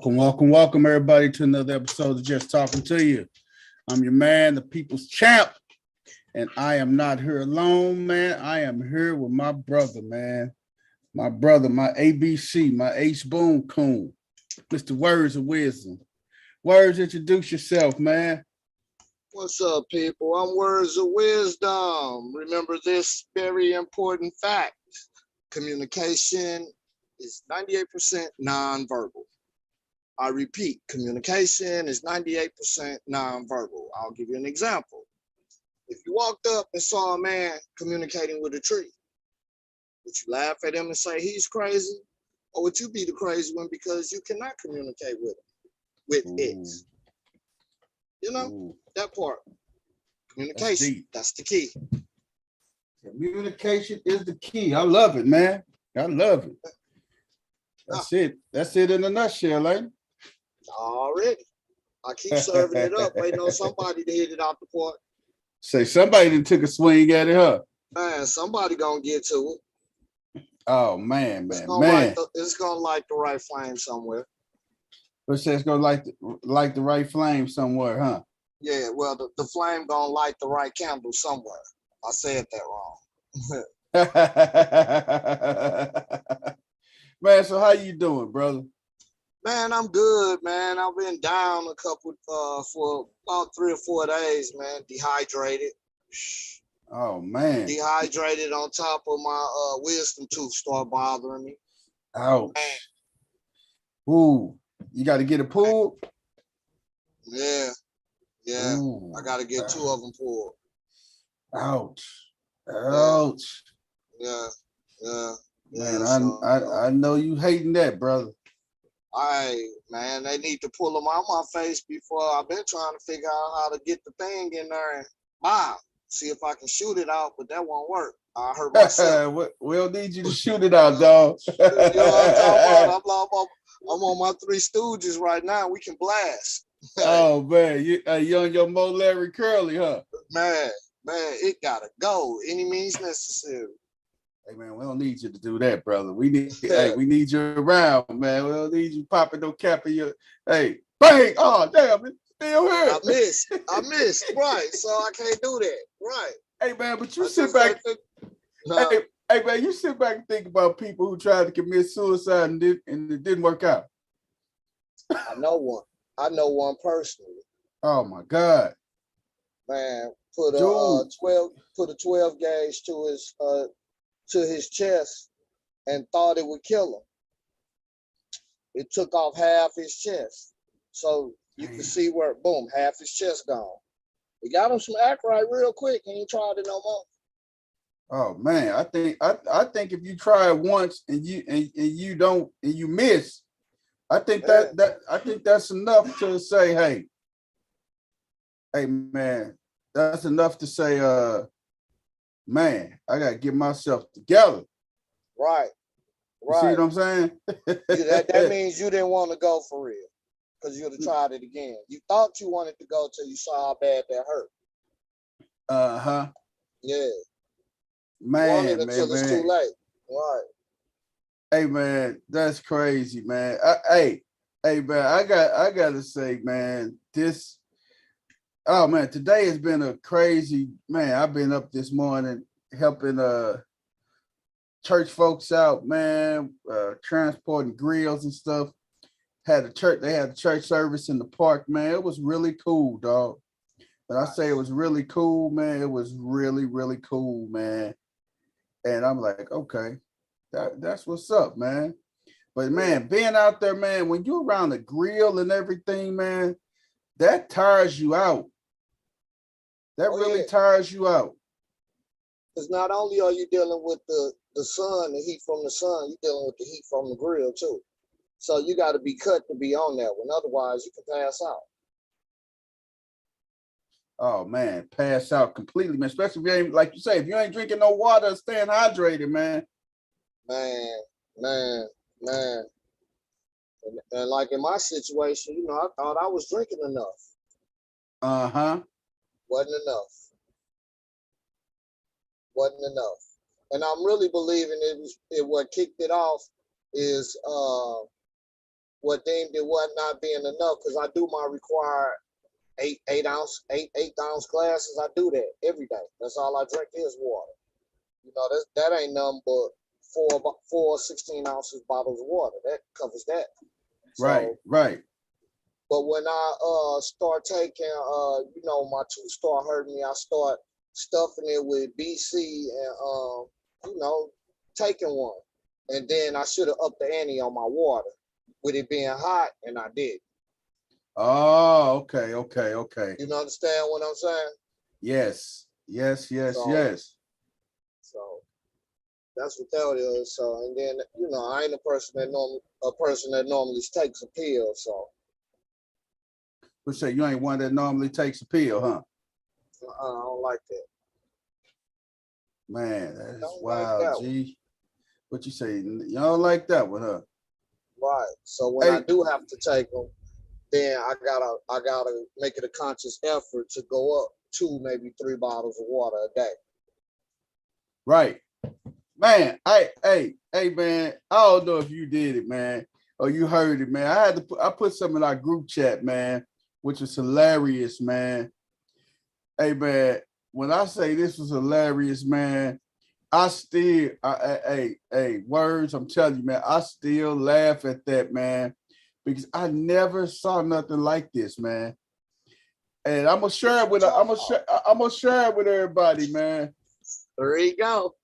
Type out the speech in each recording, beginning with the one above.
Welcome, everybody, to another episode of Just Talking to You. I'm your man, the people's champ, and I am not here alone, man. I am here with my brother, man. My brother, my ABC, my H Boom Coon, Mr. Words of Wisdom. Words, introduce yourself, man. What's up, people? I'm Words of Wisdom. Remember this very important fact. Communication is 98% nonverbal. I repeat, communication is 98% nonverbal. I'll give you an example. If you walked up and saw a man communicating with a tree, would you laugh at him and say he's crazy? Or would you be the crazy one because you cannot communicate with it? You know, that part. Communication, that's the key. Communication is the key. I love it, man. I love it. That's it. That's it in a nutshell, ain't it? Already. I keep serving it up, waiting on somebody to hit it out the park. Say somebody that took a swing at it, huh? Man, somebody gonna get to it. Oh man. It's gonna light the right flame somewhere. But it's gonna light the right flame somewhere, huh? Yeah, well, the flame gonna light the right candle somewhere. I said that wrong. Man, so how you doing, brother? Man, I'm good, man. I've been down a couple for about 3 or 4 days, man. Dehydrated. Oh man. Dehydrated on top of my wisdom tooth start bothering me. Ouch. Man. Ooh, you got to get it pulled? Yeah. Ooh. I got to get 2 of them pulled. Ouch. Yeah. Man, I know you hating that, brother. Man, they need to pull them out my face before. I've been trying to figure out how to get the thing in there and see if I can shoot it out, but that won't work. I hurt myself. We'll need you to shoot it out, dog. You know what I'm talking about? I'm on my 3 Stooges right now. We can blast. Oh man, you on your Mo Larry Curly, huh? Man, it gotta go. Any means necessary. Hey man, we don't need you to do that, brother. We need you around, man. We don't need you popping no cap in your hey, bang! Oh damn, it's still here. I missed, right? So I can't do that, right? Hey man, but you sit back. Hey man, you sit back and think about people who tried to commit suicide and it didn't work out. I know one personally. Oh my God. Man, put a 12 gauge to his chest and thought it would kill him. It took off half his chest. So you can see where, boom, half his chest gone. We got him some Acrite real quick and he tried it no more. Oh man, I think if you try it once and you miss, I think that's enough to say, hey man, that's enough to say, man, I gotta get myself together. Right. You see what I'm saying? that means you didn't want to go for real, because you'd have tried it again. You thought you wanted to go till you saw how bad that hurt. Yeah. Man, until it's too late. Right. Hey man, that's crazy, man. Hey man, I gotta say, man, today has been a crazy, man. I've been up this morning helping church folks out, man, transporting grills and stuff. They had the church service in the park, man. It was really cool, dog. When I say it was really cool, man, it was really, really cool, man. And I'm like, okay, that's what's up, man. But man, being out there, man, when you're around the grill and everything, man, that tires you out. That really tires you out. Because not only are you dealing with the sun, the heat from the sun, you're dealing with the heat from the grill too. So you got to be cut to be on that one. Otherwise, you can pass out. Oh man, pass out completely, man. Especially if you ain't, like you say, if you ain't drinking no water, staying hydrated, man. Man. And like in my situation, I thought I was drinking enough. Wasn't enough. And I'm really believing what kicked it off is what deemed it was not being enough because I do my required eight ounce glasses. I do that every day. That's all I drink is water. You know, that ain't nothing but four 16 ounces bottles of water. That covers that. Right, right. But when I start taking, you know, my tooth start hurting me, I start stuffing it with BC and, you know, taking one. And then I should have upped the ante on my water with it being hot, and I did. Oh, okay, okay, okay. You understand what I'm saying? Yes, yes, yes, So, yes. So that's what that is. So, and then, you know, I ain't a person that normally takes a pill. So. But say you ain't one that normally takes a pill, huh? I don't like that. Man, that's wild, like that G. What you say? You don't like that one, huh? Right. So when I do have to take them, then I gotta make it a conscious effort to go up 2, maybe 3 bottles of water a day. Right. Man, hey, man, I don't know if you did it, man, or you heard it, man. I put some in our group chat, man, which was hilarious, man. Hey, man, when I say this was hilarious, man, I still, words, I'm telling you, man, I still laugh at that, man, because I never saw nothing like this, man. And I'm gonna share it with everybody, man. There you go.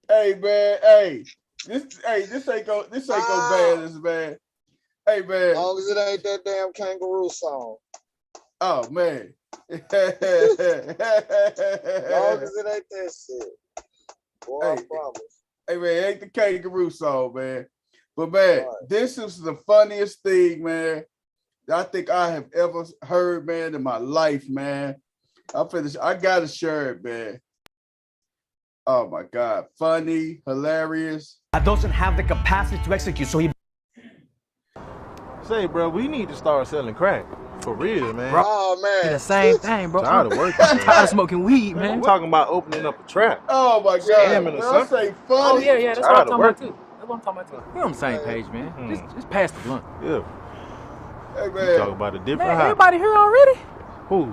Hey, man, this ain't go bad, as man. Hey, man. As long as it ain't that damn kangaroo song. Oh, man. As long as it ain't that shit. Boy, I promise. Hey, man, it ain't the kangaroo song, man. But, man, This is the funniest thing, man, that I think I have ever heard, man, in my life, man. I gotta share it, man. Oh, my God. Funny, hilarious. I doesn't have the capacity to execute, so he... Say, bro, we need to start selling crack. For real, man. Bro, oh, man. The same thing, bro. Tired of working. I'm tired of smoking weed, man. I'm talking about opening up a trap. Oh, my God. I say funny. Oh, yeah, that's what I'm talking about, too. That's what I'm talking about, too. We're on the same page, man. Just pass the blunt. Yeah. Hey, man. Talk about a different man, hobby. everybody here already? Who?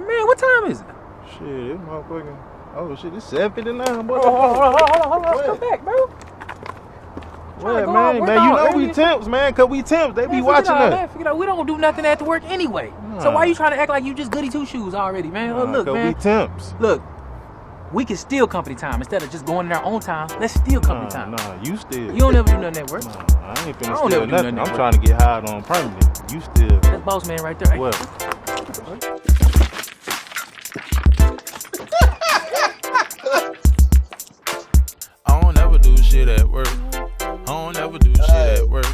Man, what time is it? Shit, this motherfucking... Oh, shit, it's 7:59, boy. Hold on. Come back, bro. Well, man, you know we temps, man, because we temps. They be watching us. We don't do nothing after work anyway. So why you trying to act like you just goody two-shoes already, man? Look, man. we temps. Look, we can steal company time instead of just going in our own time. Let's steal company time. Nah, you still. You don't ever do nothing at work. Nah, I ain't finna steal nothing. I'm trying to get hired on permanent. You still. That's boss man right there. What? I don't ever do shit at work. I don't ever do shit at work.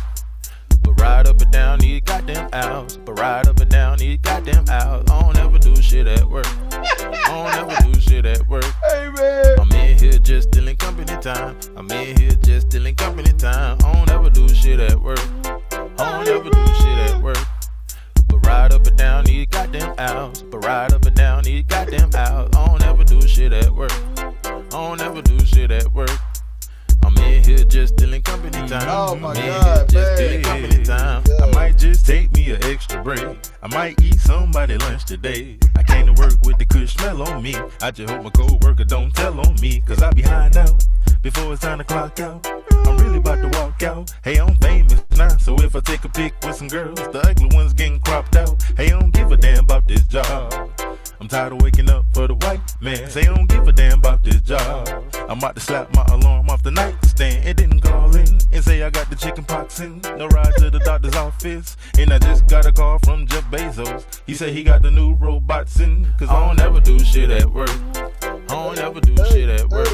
But ride up and down these goddamn hours. But ride up and down these goddamn hours. I don't ever do shit at work. I don't ever do shit at work. Hey, man. I'm in here just stealing company time. I'm in here just stealing company time. I don't ever do shit at work. I don't ever do shit at work. But ride up and down these goddamn hours. But ride up and down these goddamn hours. I don't ever do shit at work. I don't ever do shit at work. I'm in here just stealing company time. Oh my I'm in God, here just stealing company time. I might just take me an extra break. I might eat somebody lunch today. I came to work with the kush smell on me. I just hope my co-worker don't tell on me, cause I behind out before it's time to clock out. I'm really about to walk out. Hey, I'm famous now, so if I take a pic with some girls, the ugly ones getting cropped out. Hey, I don't give a damn about this job. I'm tired of waking up for the white man. Say I don't give a damn about this job. I'm about to slap my alarm off the nightstand and didn't call in and say I got the chicken pox in. No ride to the doctor's office, and I just got a call from Jeff Bezos. He said he got the new robots in. Cause I don't ever do shit at work. I don't ever do shit at work.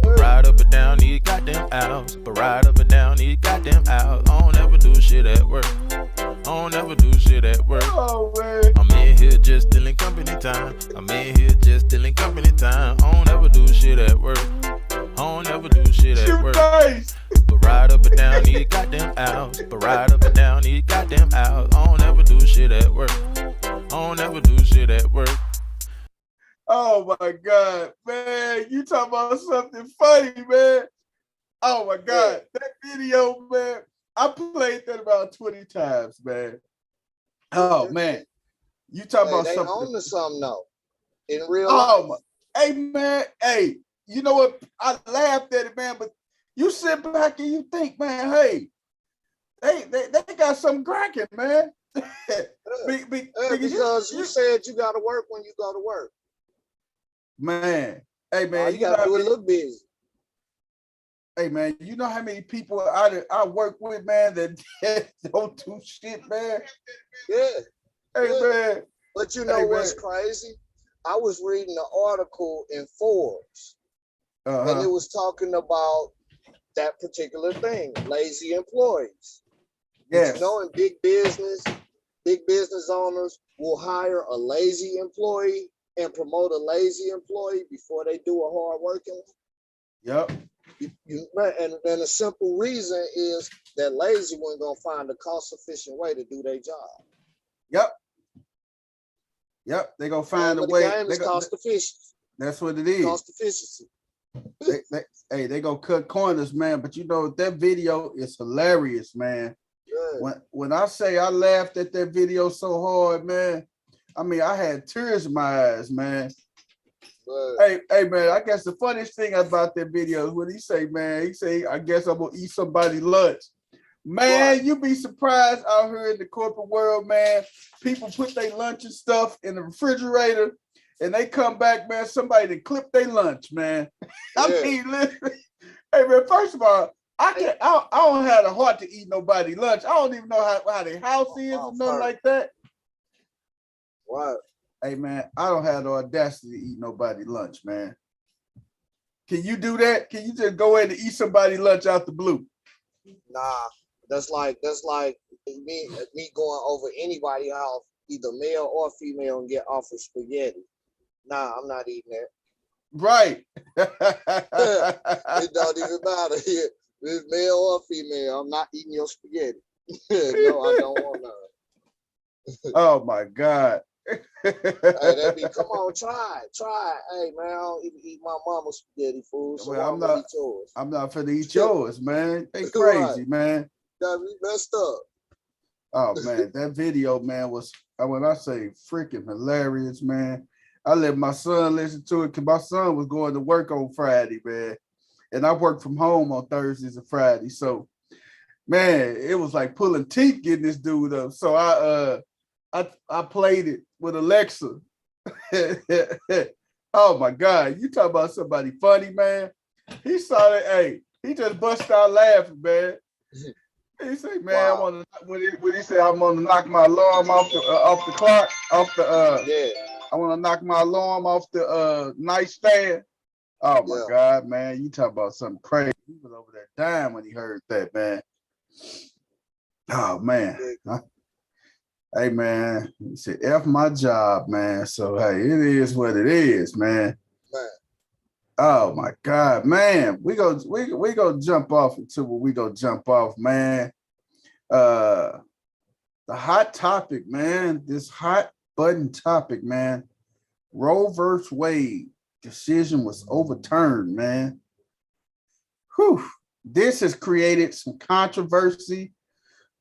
But ride up and down these goddamn hours. But ride up and down these goddamn hours. I don't ever do shit at work. I don't ever do shit at work. Oh, man. I'm in here just stealing company time. I'm in here just stealing company time. I don't ever do shit at work. I don't ever do shit at work. But ride up and down these goddamn hours. But ride up and down these goddamn hours. I don't ever do shit at work. I don't ever do shit at work. Oh my God, man. You talking about something funny, man. Oh my God. That video, man. I played that about 20 times, man. Oh man, you talk Hey, about they something. own to something though. In real Oh life. my, hey man, hey, you know what? I laughed at it, man, but you sit back and you think, man, hey, they got something cracking, man. Because Because you said you got to work when you go to work. man, hey Now man, you you got know to do how a many, little busy. hey man, you know how many people I work with, man, that don't do shit, man. Yeah, Hey yeah. man, But you hey know man, what's crazy? I was reading an article in Forbes, and it was talking about that particular thing, lazy employees. Did you yes, know in big business owners will hire a lazy employee and promote a lazy employee before they do a hard working one? yep, And a simple reason is that lazy one gonna find a cost-efficient way to do their job. yep. They gonna Name find a of the way. game is cost efficiency. That's what it is. Cost efficiency. Hey, they gonna cut corners, man. But you know that video is hilarious, man. Yeah. When I say I laughed at that video so hard, man, I mean I had tears in my eyes, man. Hey, man, I guess the funniest thing about that video is when he say, I guess I'm gonna eat somebody's lunch. Man, you be surprised out here in the corporate world, man. People put their lunch and stuff in the refrigerator and they come back, man. Somebody to clip their lunch, man. I mean, listen, hey man, first of all, I don't have the heart to eat nobody lunch. I don't even know how their house is or nothing like that. Right. Hey man, I don't have the audacity to eat nobody lunch, man. Can you do that? Can you just go in and eat somebody lunch out the blue? Nah, that's like me going over anybody's house, either male or female, and get offered spaghetti. Nah, I'm not eating that. Right. It don't even matter here. It's male or female. I'm not eating your spaghetti. No, I don't want none. Oh my God. Hey, that be, come on, try it. Hey man, I don't even eat my mama's spaghetti food, so Well, I'm gonna eat yours. I'm not finna eat yours, man. They crazy, Right. man. Got me messed up. Oh man, that video, man, was when I say freaking hilarious, man. I let my son listen to it because my son was going to work on Friday, man. And I work from home on Thursdays and Fridays. So man, it was like pulling teeth getting this dude up. So I played it with Alexa. Oh my God, you talk about somebody funny, man. He saw that, hey, he just busted out laughing, man. He said, man, Wow. I want to when he said I'm gonna knock my alarm off the clock, off the Yeah. I want to knock my alarm off the nightstand. Oh my God, man, you talk about something crazy. He was over there dying when he heard that, man. Oh man. Hey man, he said F my job, man. So hey, it is what it is, man. Oh my God, man. We go jump off into what we go jump off, man. The hot topic, man. This hot button topic, man. Roe versus Wade decision was overturned, man. Whew. This has created some controversy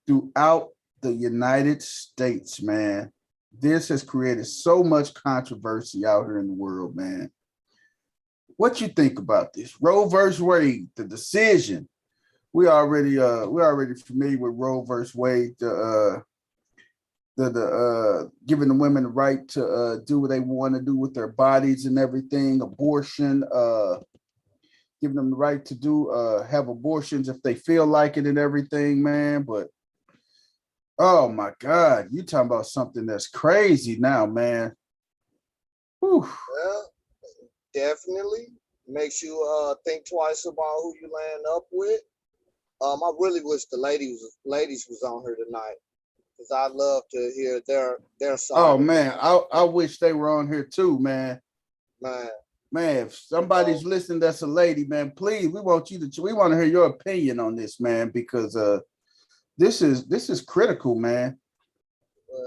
throughout the United States, man. This has created so much controversy out here in the world, man. What you think about this? Roe versus Wade, the decision. We're already familiar with Roe versus Wade, the giving the women the right to do what they want to do with their bodies and everything, abortion, giving them the right to do have abortions if they feel like it and everything, man. But oh my God, you talking about something that's crazy now, man. Whew. Well, definitely makes you think twice about who you land up with. I really wish the ladies was on here tonight because I'd love to hear their side. Oh man, I wish they were on here too, man. Man, if somebody's listening that's a lady, man, please, we want to hear your opinion on this, man, because this is critical, man.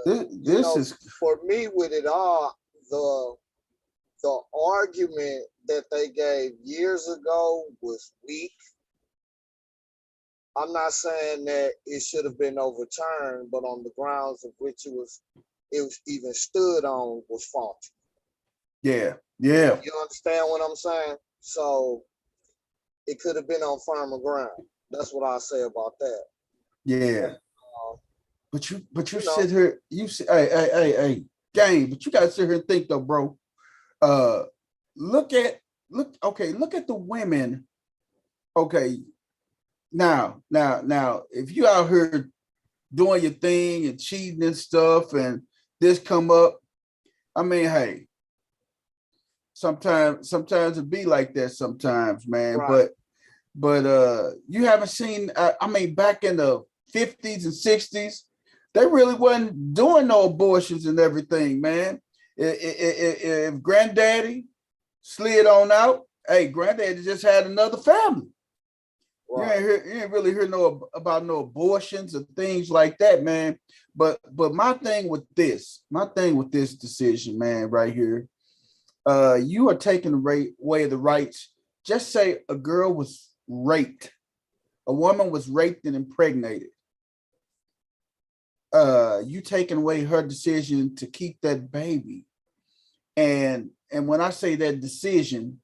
This is for me with it all, the argument that they gave years ago was weak. I'm not saying that it should have been overturned, but on the grounds of which it was even stood on was faulty. Yeah, yeah, You understand what I'm saying? So it could have been on firmer ground. That's what I say about that. yeah. Uh, But you you know, sit here, you say, hey, gang, but you gotta sit here and think though, bro. Uh look at look at the women. Okay, now, if you out here doing your thing and cheating and stuff, and this come up, I mean, hey, sometimes it be like that sometimes, man. right, But you haven't seen, I mean, back in the 50s and 60s, they really wasn't doing no abortions and everything, man. If granddaddy slid on out, hey, granddaddy just had another family. right. You ain't really hear no about no abortions or things like that, man. But my thing with this decision, man, right here, you are taking away the rights. Just say a girl was raped, a woman was raped and impregnated. You taking away her decision to keep that baby. And when I say that decision,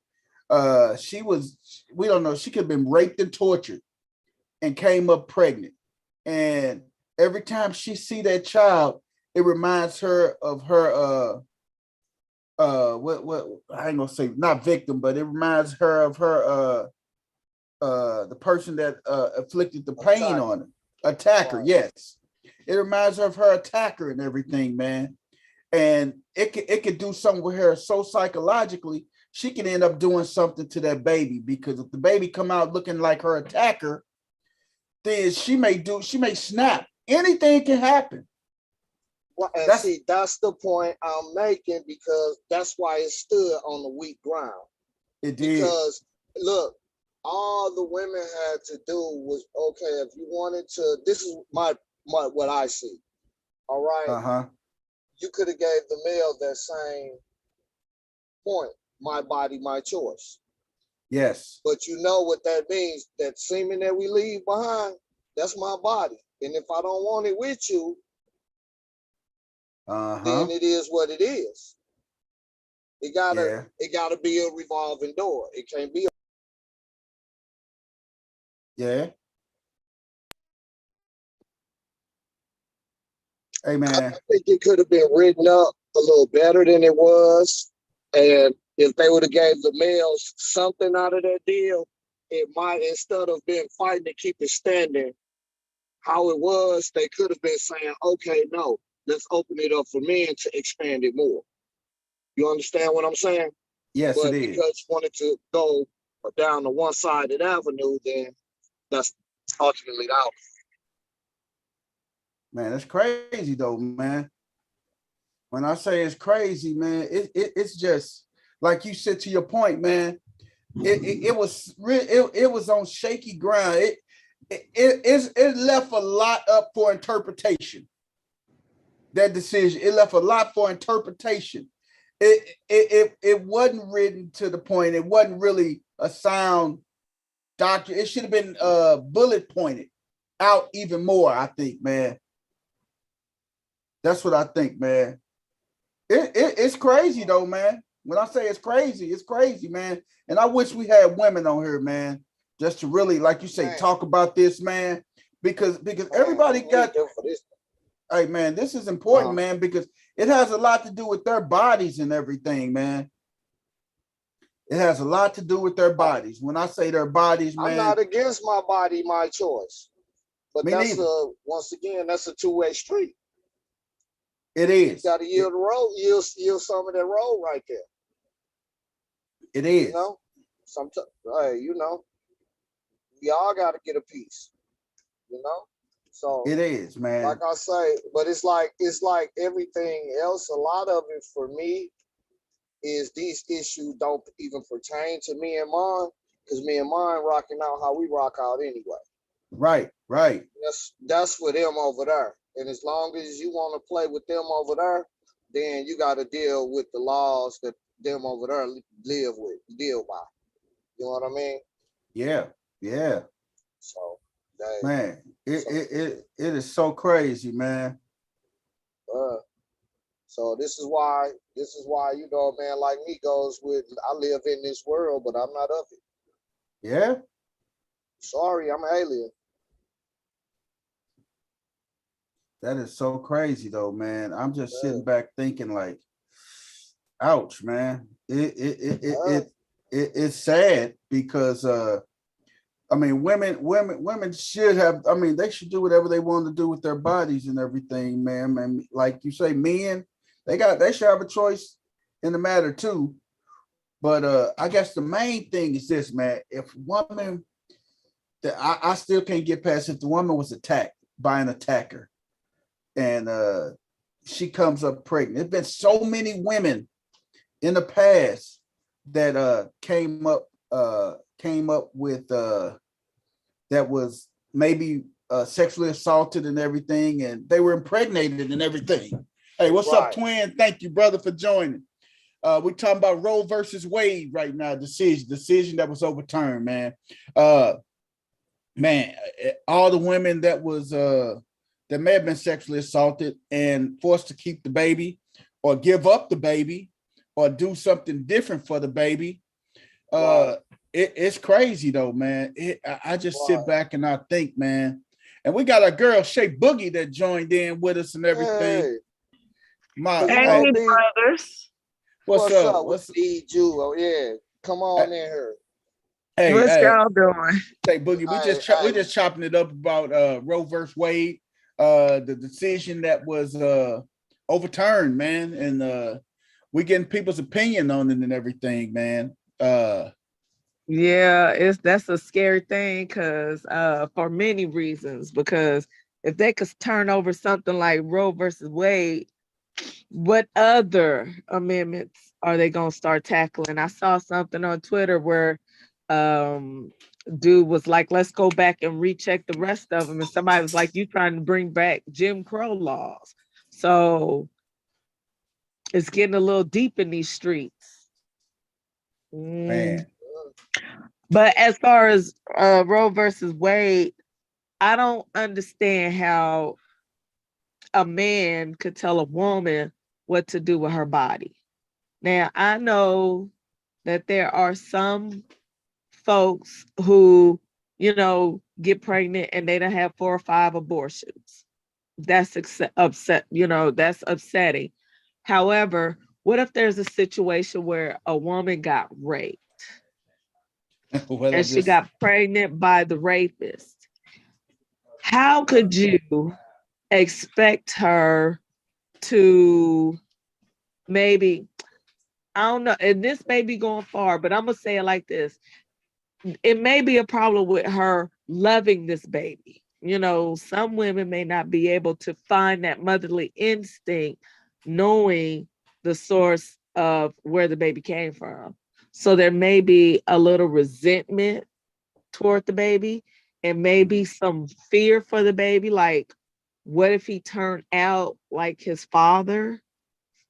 she was, we don't know, she could have been raped and tortured and came up pregnant. And every time she see that child, it reminds her of her what I ain't gonna say not victim, but it reminds her of her the person that afflicted the pain Attacker. on her. Attacker, Right. yes. It reminds her of her attacker and everything, man. And it could do something with her so psychologically, she can end up doing something to that baby, because if the baby come out looking like her attacker, then she may snap. Anything can happen. Well, and That's see, that's the point I'm making because that's why it stood on the weak ground. it did. Because look, all the women had to do was okay. If you wanted to, this is my what I see. All right, Uh-huh. you could have gave the male that same point. My body, my choice. Yes. But you know what that means? That semen that we leave behind, that's my body. And if I don't want it with you, Uh-huh. then it is what it is. It gotta Yeah. it gotta be a revolving door. It can't be. Yeah. Hey I man. think it could have been written up a little better than it was, and if they would have gave the males something out of that deal, it might, instead of being fighting to keep it standing how it was, they could have been saying, okay, no, let's open it up for men to expand it more. You understand what I'm saying? Yes, it But is. because you wanted to go down the one-sided avenue, then that's ultimately the outcome. Man, that's crazy though, man. When I say it's crazy, man, it's just like you said, to your point, man. It was it was on shaky ground. It left a lot up for interpretation. That decision, it left a lot for interpretation. It wasn't written to the point. It wasn't really a sound doctrine. It should have been bullet pointed out even more, I think, man. That's what I think, man. It's crazy though, man. When I say it's crazy, man. And I wish we had women on here, man, just to really, like you say, Man, talk about this, man. Because man, everybody we need got, them for this. hey man, this is important, Uh, man, because it has a lot to do with their bodies and everything, man. It has a lot to do with their bodies. When I say their bodies, I'm man, not against my body, my choice. But me that's neither. once again, that's a two-way street. It You is. gotta yield the road, yield some of that road right there. It You is. know? Sometimes hey, we all gotta get a piece, you know? So It is, like man. I say, but it's like everything else. A lot of it for me is these issues don't even pertain to me and mine, because me and mine rocking out how we rock out anyway. Right, right. That's for them over there. And as long as you want to play with them over there, then you got to deal with the laws that them over there deal by. You know what I mean? Yeah, yeah. So Man, So, it is so crazy, man. uh, so this is why a man like me goes with I live in this world, but I'm not of it. Yeah, Sorry, I'm an alien. that is so crazy though, man. I'm just Uh, sitting back thinking like, ouch, man. uh, It's sad because I mean, women should have. I mean, they should do whatever they want to do with their bodies and everything, man. And like you say, men, they should have a choice in the matter too. But I guess the main thing is this, man. If woman, that I still can't get past if the woman was attacked by an attacker, and she comes up pregnant. There's been so many women in the past that came up with that was maybe sexually assaulted and everything, and they were impregnated and everything. Hey, what's up, right, twin? Thank you, brother, for joining. We're talking about Roe versus Wade right now. Decision that was overturned, man. Uh, man, all the women that may have been sexually assaulted and forced to keep the baby, or give up the baby, or do something different for the baby. right, Uh, it's crazy though, man. I just sit right. back and I think, man. And we got a girl, Shay Boogie, that joined in with us and everything. Hey, My, cause you Hey, know, hey, B, brothers. what's what's up? up with Ju? Oh yeah, come Hey, on in here. What's hey, y'all doing? Shay Boogie? Hey, We hey, just chopping it up about Roe versus Wade, the decision that was overturned, man, and we getting people's opinion on it and everything, man. Yeah, that's a scary thing because for many reasons. Because if they could turn over something like Roe versus Wade, what other amendments are they gonna start tackling? I saw something on Twitter where um dude was like, let's go back and recheck the rest of them. And somebody was like, you trying to bring back Jim Crow laws. So it's getting a little deep in these streets. Mm. Man, But as far as Roe versus Wade, I don't understand how a man could tell a woman what to do with her body. Now, I know that there are some folks who, get pregnant and they don't have 4 or 5 abortions. That's upset, that's upsetting. However, what if there's a situation where a woman got raped well, I and she just got pregnant by the rapist? How could you expect her to maybe, I don't know, and this may be going far, but I'm gonna say it like this. It may be a problem with her loving this baby. Some women may not be able to find that motherly instinct, knowing the source of where the baby came from. So there may be a little resentment toward the baby and maybe some fear for the baby. Like, what if he turned out like his father?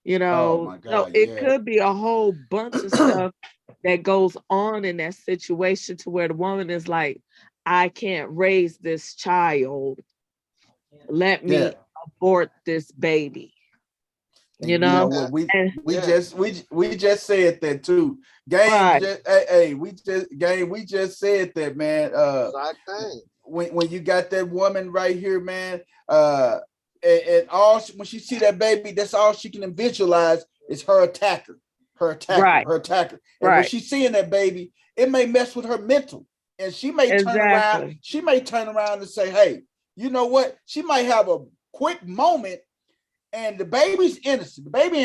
oh my So God, it yeah. could be a whole bunch of stuff that goes on in that situation to where the woman is like, I can't raise this child. Let Yeah. me abort this baby. And you know uh, what? We And we yeah, just we just said that too. Game right, just we just said that, man. exact thing. When you got that woman right here, man, and when she see that baby, that's all she can visualize is her attacker, right, her attacker. And when right. she's seeing that baby, it may mess with her mental, and she may turn around. Exactly. She may turn around and say, "Hey, you know what?" She might have a quick moment, and the baby's innocent. The baby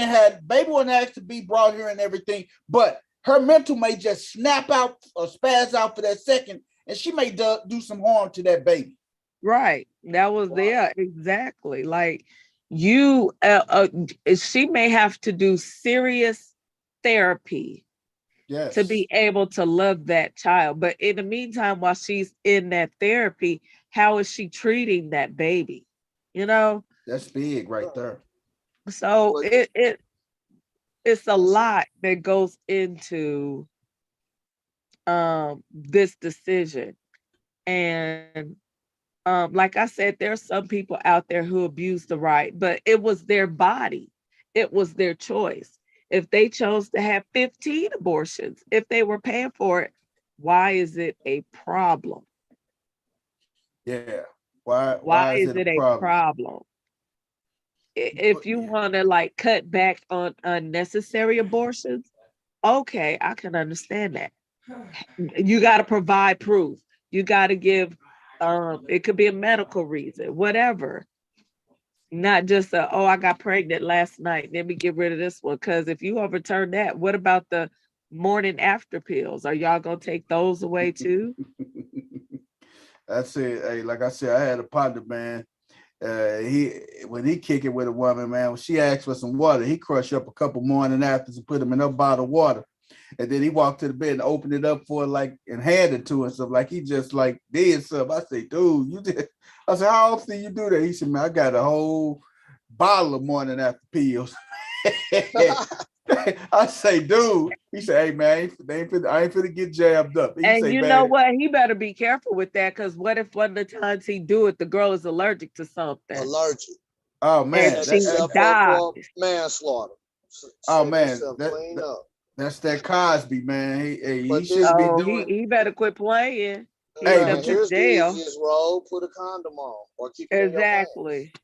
wasn't asked to be brought here and everything, but her mental may just snap out or spaz out for that second, and she may do some harm to that baby. Right. That was Right, there. Exactly. Like she may have to do serious therapy to Yes, be able to love that child. But in the meantime, while she's in that therapy, how is she treating that baby? You know? that's big right right. there. So But it's a that's lot that goes into this decision. And like I said, there's some people out there who abuse the right, but it was their body. It was their choice. If they chose to have 15 abortions, if they were paying for it, why is it a problem? Yeah. Why Why is is it a it a problem? problem? If you want to like cut back on unnecessary abortions, okay, I can understand that. You got to provide proof. You got to give, it could be a medical reason, whatever. Not just oh, I got pregnant last night. Let me get rid of this one. Because if you overturn that, what about the morning after pills? Are y'all gonna take those away too? That's it. Hey, like I said, I had a partner, man. He when he kick it with a woman, man, when she asked for some water, he crushed up a couple morning afters and put them in a bottle of water. And then he walked to the bed and opened it up for her, like, and handed it to her and stuff. Like he just like did something. I say, dude, you did. I said, how often you do that? He said, man, I got a whole bottle of morning after pills. I say, dude. He said, hey man, I ain't finna get jabbed up. He And say, you know man, what? He better be careful with that, because what if one of the times he do it, the girl is allergic to something Allergic. oh and man, Set she yourself up dies? for manslaughter. oh Set man, yourself clean up. that's that Cosby, man. He But this, shouldn't be Oh, doing. he better quit playing. He Hey, end man, up but you, in here's the jail. easiest road: put a condom on or keep it in your Exactly. pants.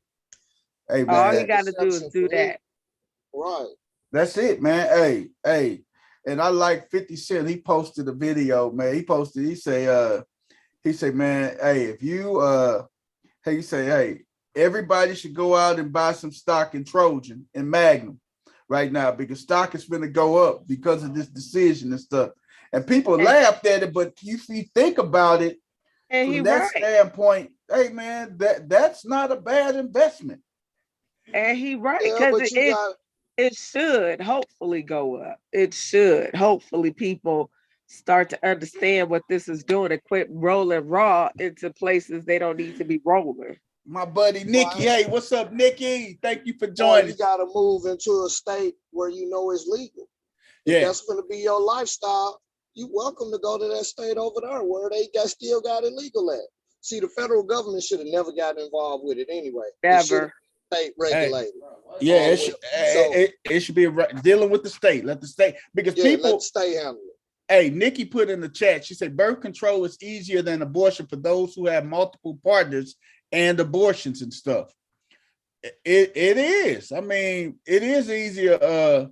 hey All he man, got to do is Contraception do for me, that. right? that's it, man. Hey, and I like 50 Cent. He posted a video, man. He say, man, hey, if you hey, you say, hey, everybody should go out and buy some stock in Trojan and Magnum right now because stock is gonna go up because of this decision and stuff. And people And, laughed at it, but if you think about it and he from that right. standpoint, hey man, that's not a bad investment. And he right. Yeah, Because but you got it should hopefully go up. It should. Hopefully people start to understand what this is doing and quit rolling raw into places they don't need to be rolling. My buddy Nikki, right, hey, what's up, Nikki? Thank you for or joining. you got to move into a state where you know it's legal. If Yeah, that's going to be your lifestyle, you welcome to go to that state over there where they still got it legal at. See, the federal government should have never gotten involved with it anyway. It should have Never. been state hey, regulated yeah, all the way. So it should be dealing with the state. Let the state because yeah, let people. the state handle it. Hey, Nikki put in the chat. She said birth control is easier than abortion for those who have multiple partners and abortions and stuff. It is. I mean, it is easier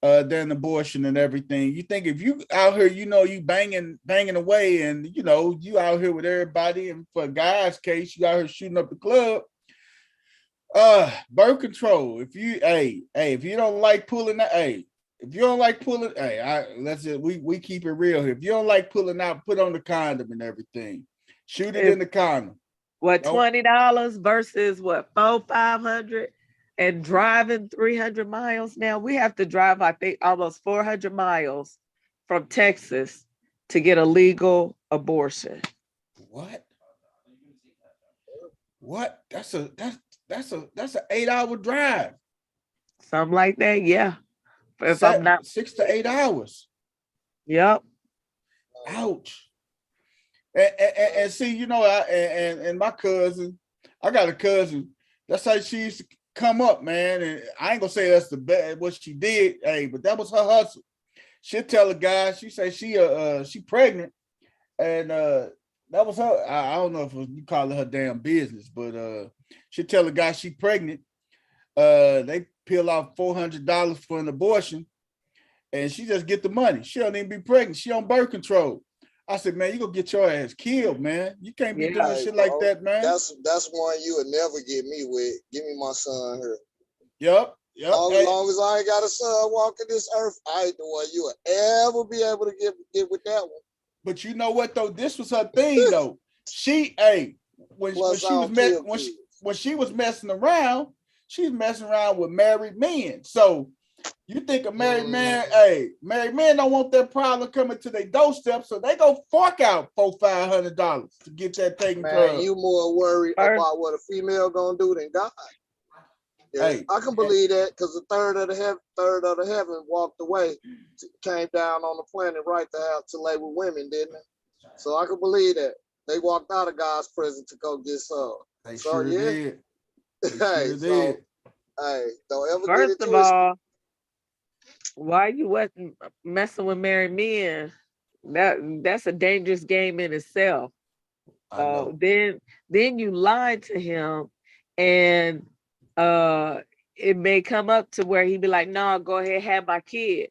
than abortion and everything. You think if you out here, you know, you banging away, and you know you out here with everybody, and for a guy's case, you out here shooting up the club. Birth control. If you if you don't like pulling that, if you don't like pulling, let's just we keep it real here. If you don't like pulling out, put on the condom and everything. Shoot it If in the condom. what, Nope. $20 versus what, 500, and driving 300 miles now? We have to drive, I think, almost 400 miles from Texas to get a legal abortion. What? What? That's an 8-hour drive. Something like that, yeah. If I'm not, 6 to 8 hours. yep. Ouch. And see, you know, and my cousin, I got a cousin. That's how she used to come up, man. And I ain't gonna say that's the bad what she did, but that was her hustle. She'll tell a guy, she say she pregnant, and that was her. I don't know if you call it her damn business, but she'll tell a guy she pregnant. They peel off $400 for an abortion, and she just get the money. She don't even be pregnant. She on birth control. I said, man, you gonna get your ass killed, man. You can't be doing shit like that, man. That's one you would never get me with. Give me my son here. Yep. As long as I ain't got a son walking this earth, I ain't the one you would ever be able to get with that one. But you know what though? This was her thing though. She, when she was messing around, she was messing around with married men. So you think a married man, married men don't want that problem coming to their doorstep, so they go fork out $400-500 to get that taken care of. You more worried about what a female gonna do than God. Yeah, I can believe that because the third of the heaven walked away, came down on the planet right to lay with women, didn't it? So I can believe that. They walked out of God's presence to go get some. They So sure yeah, did. They hey, sure so did. hey, don't ever get First it of twisted. all, why you wasn't messing with married men? That's a dangerous game in itself. I know. Then you lied to him, and it may come up to where he'd be like, "No, go ahead, have my kid."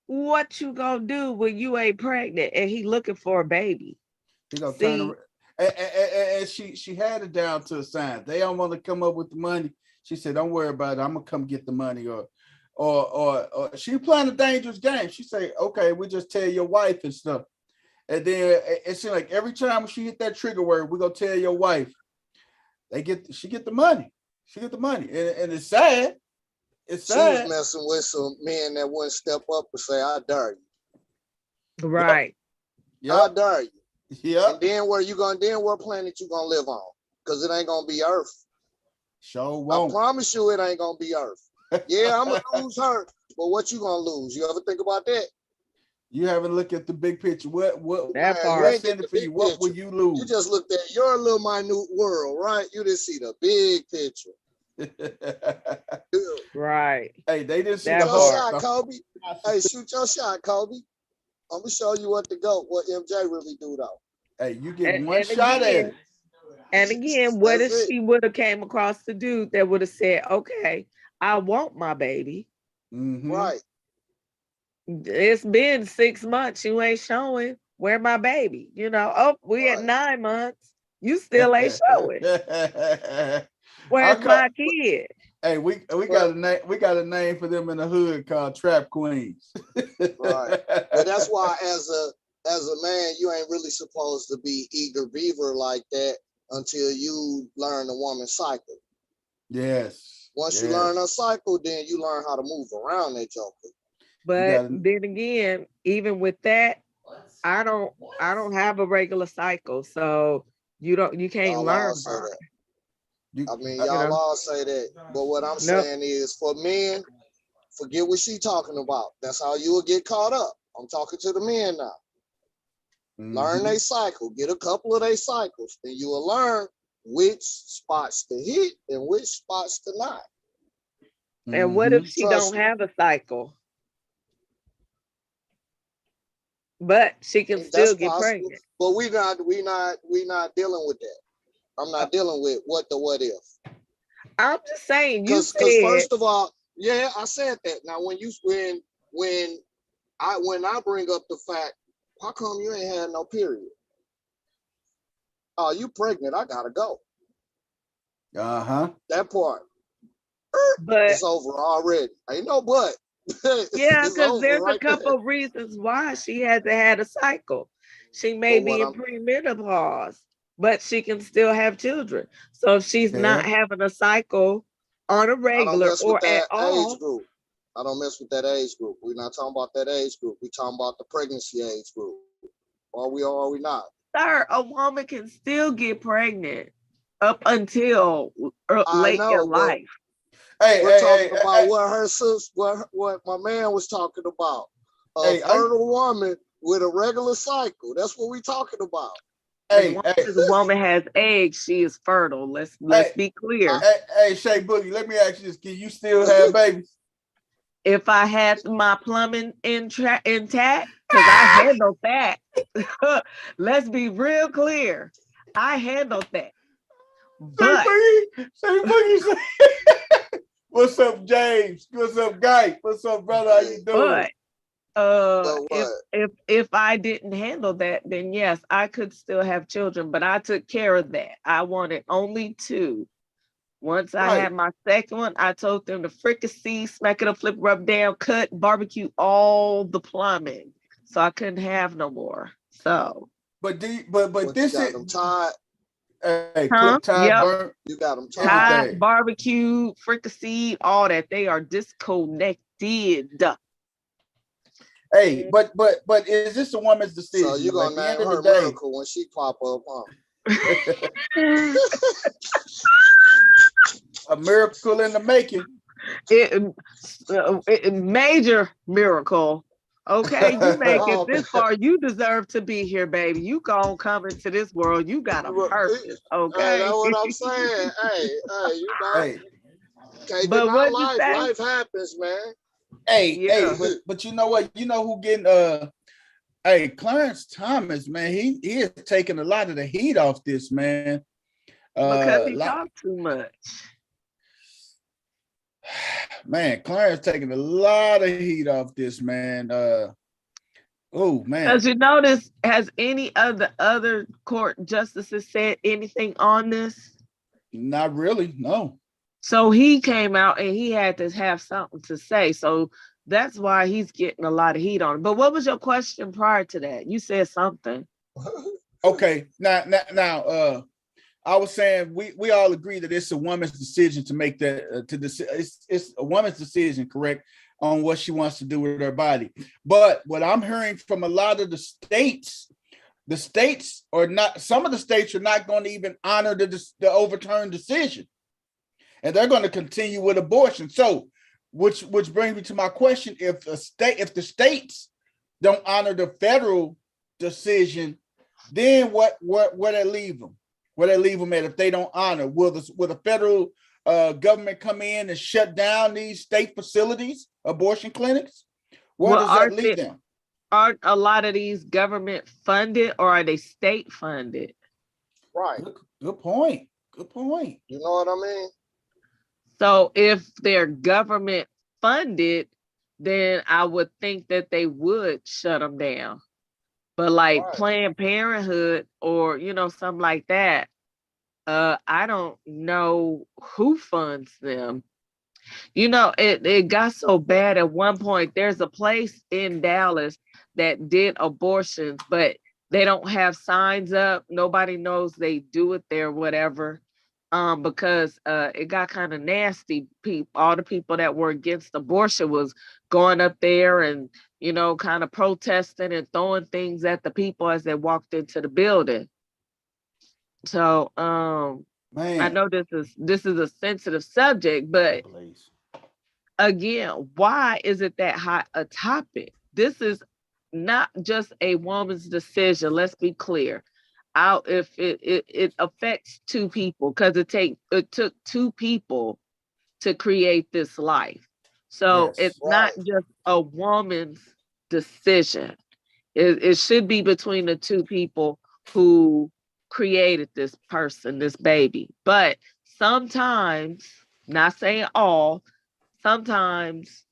What you gonna do when you ain't pregnant and he looking for a baby? He gonna turn See, around. And she had it down to a science. They don't want to come up with the money. She said, "Don't worry about it. I'm gonna come get the money." Or she playing a dangerous game. She say, "Okay, we just tell your wife and stuff." And then it seems like every time she hit that trigger word, we're gonna tell your wife. She get the money. She get the money. And it's sad. It's She was sad. messing with some men that wouldn't step up and say, "I dare you. right? I Yep. dare you." Yep. And then what planet you gonna live on? Because it ain't gonna be Earth. Sure I won't. promise you, it ain't gonna be Earth. Yeah, I'm gonna lose her, but what you gonna lose? You ever think about that? You haven't looked at the big picture. What That Man, you part. ain't what's get in it the for you? big What will picture. you You lose? just looked at your little minute world, right? You didn't see the big picture. Right. Hey, they didn't see Shoot the That your whole. part. shot, Kobe. Hey, shoot your shot, Kobe. I'm gonna show you what MJ really do though. Hey, you get And, one and shot at again, it. and again, what That's if it. she would have came across the dude that would have said, "Okay, I want my baby. Mm-hmm. Right. It's been 6 months. You ain't showing where my baby. Oh, we at Right. 9 months. You still ain't showing. I Where's call, my kid?" hey, we But got a name. We got a name for them in the hood called Trap Queens. right. But that's why as a man, you ain't really supposed to be eager beaver like that until you learn the woman's cycle. Yes. Once you learn her cycle, then you learn how to move around that joker. But then again, even with that, I don't have a regular cycle. So you can't Y'all all learn say her. that. I mean, You y'all know. all say that. But what I'm Nope. saying is for men, forget what she talking about. That's how you will get caught up. I'm talking to the men now. Learn their cycle. Get a couple of their cycles. And you will learn which spots to hit and which spots to not. And what if she Trust don't me. have a cycle? But she can That's still get possible. pregnant. But we not dealing with that. I'm not dealing with what if. I'm just saying, you Because said, first of all, yeah, I said that. Now when I bring up the fact, how come you ain't had no period? Oh, you pregnant? I gotta go. That part but is over already. Ain't no but. yeah, It's because over there's a right there. couple of reasons why she hasn't had a cycle. She may But be what in I'm premenopause, but she can still have children. So if she's not Yeah. having a cycle on a I don't regular mess with or at that age all, group. I don't mess with that age group. We're not talking about that age group. We're talking about the pregnancy age group. Are we or are we not? sir, a woman can still get pregnant up until I late in know, but life. Hey, we're hey, talking hey, about what her sis, what my man was talking about. A hey, fertile woman with a regular cycle. That's what we're talking about. As hey, long hey, as a woman has eggs, she is fertile. Let's hey, be clear. hey, Shay Boogie, let me ask you this. Can you still have babies? If I had my plumbing intact, because I handled that. Let's be real clear. I handled that. But Shay Boogie, what's up, James? What's up, Guy? What's up, brother? How you doing? if I didn't handle that, then yes, I could still have children, but I took care of that. I wanted only 2. Once I had my second one, I told them to fricassee, smack it up, flip, rub down, cut, barbecue, all the plumbing. So I couldn't have no more. So, But this you got is them tied. hey, cook, tie, yep, burn, You got them tied. everything. barbecue, fricassee, all that. They are disconnected. Hey, but is this a woman's decision? So you're At gonna the end name of the her day, Miracle when she pop up, huh? a miracle in the making. Major miracle. Okay, you make it Oh, this far. You deserve to be here, baby. You gonna come into this world. You got a purpose, hey, that's okay? what I'm saying. Hey, you know, Hey, can't But deny what you life. say? Life happens, man. hey, Yeah. but you know what? You know who getting hey, Clarence Thomas, man, he is taking a lot of the heat off this, man. Because he Like, talked too much. man, Clarence taking a lot of heat off this, man. Oh Because man, you notice, has any of the other court justices said anything on this? not really, no. So he came out and he had to have something to say. So that's why he's getting a lot of heat on it. But what was your question prior to that? You said something. Okay, now, I was saying we all agree that it's a woman's decision to make that it's a woman's decision, correct, on what she wants to do with her body. But what I'm hearing from a lot of the states are not. Some of the states are not going to even honor the overturned decision, and they're going to continue with abortion. So, which brings me to my question: if the states don't honor the federal decision, then where they leave them? Where they leave them at if they don't honor? Will the federal government come in and shut down these state facilities, abortion clinics? Where Well, does that leave them? aren't a lot of these government funded or are they state funded? Right. Good point. Good point. You know what I mean? So if they're government funded, then I would think that they would shut them down. But like Right. Planned Parenthood or something like that, I don't know who funds them. It got so bad at one point. There's a place in Dallas that did abortions, but they don't have signs up. Nobody knows they do it there, whatever. Because it got kind of nasty. All the people that were against abortion was going up there and kind of protesting and throwing things at the people as they walked into the building. So I Man. know this is a sensitive subject, but Please. again, why is it that hot a topic? This is not just a woman's decision. Let's be clear. If it affects two people, because it took two people to create this life. So Yes. it's not Right. just a woman's decision. It should be between the two people who created this person, this baby. But sometimes, not saying all, sometimes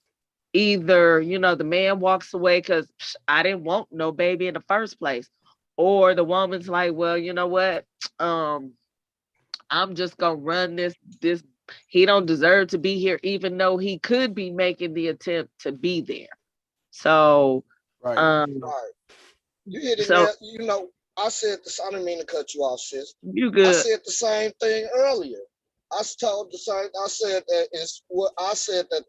either the man walks away because I didn't want no baby in the first place, or the woman's like, well, you know what, I'm just gonna run this he don't deserve to be here, even though he could be making the attempt to be there. So Right. Right. You hit it so there. You know, I said this. I didn't mean to cut you off, sis. you I good. said the same thing earlier. I told the same. I said that it's what I said that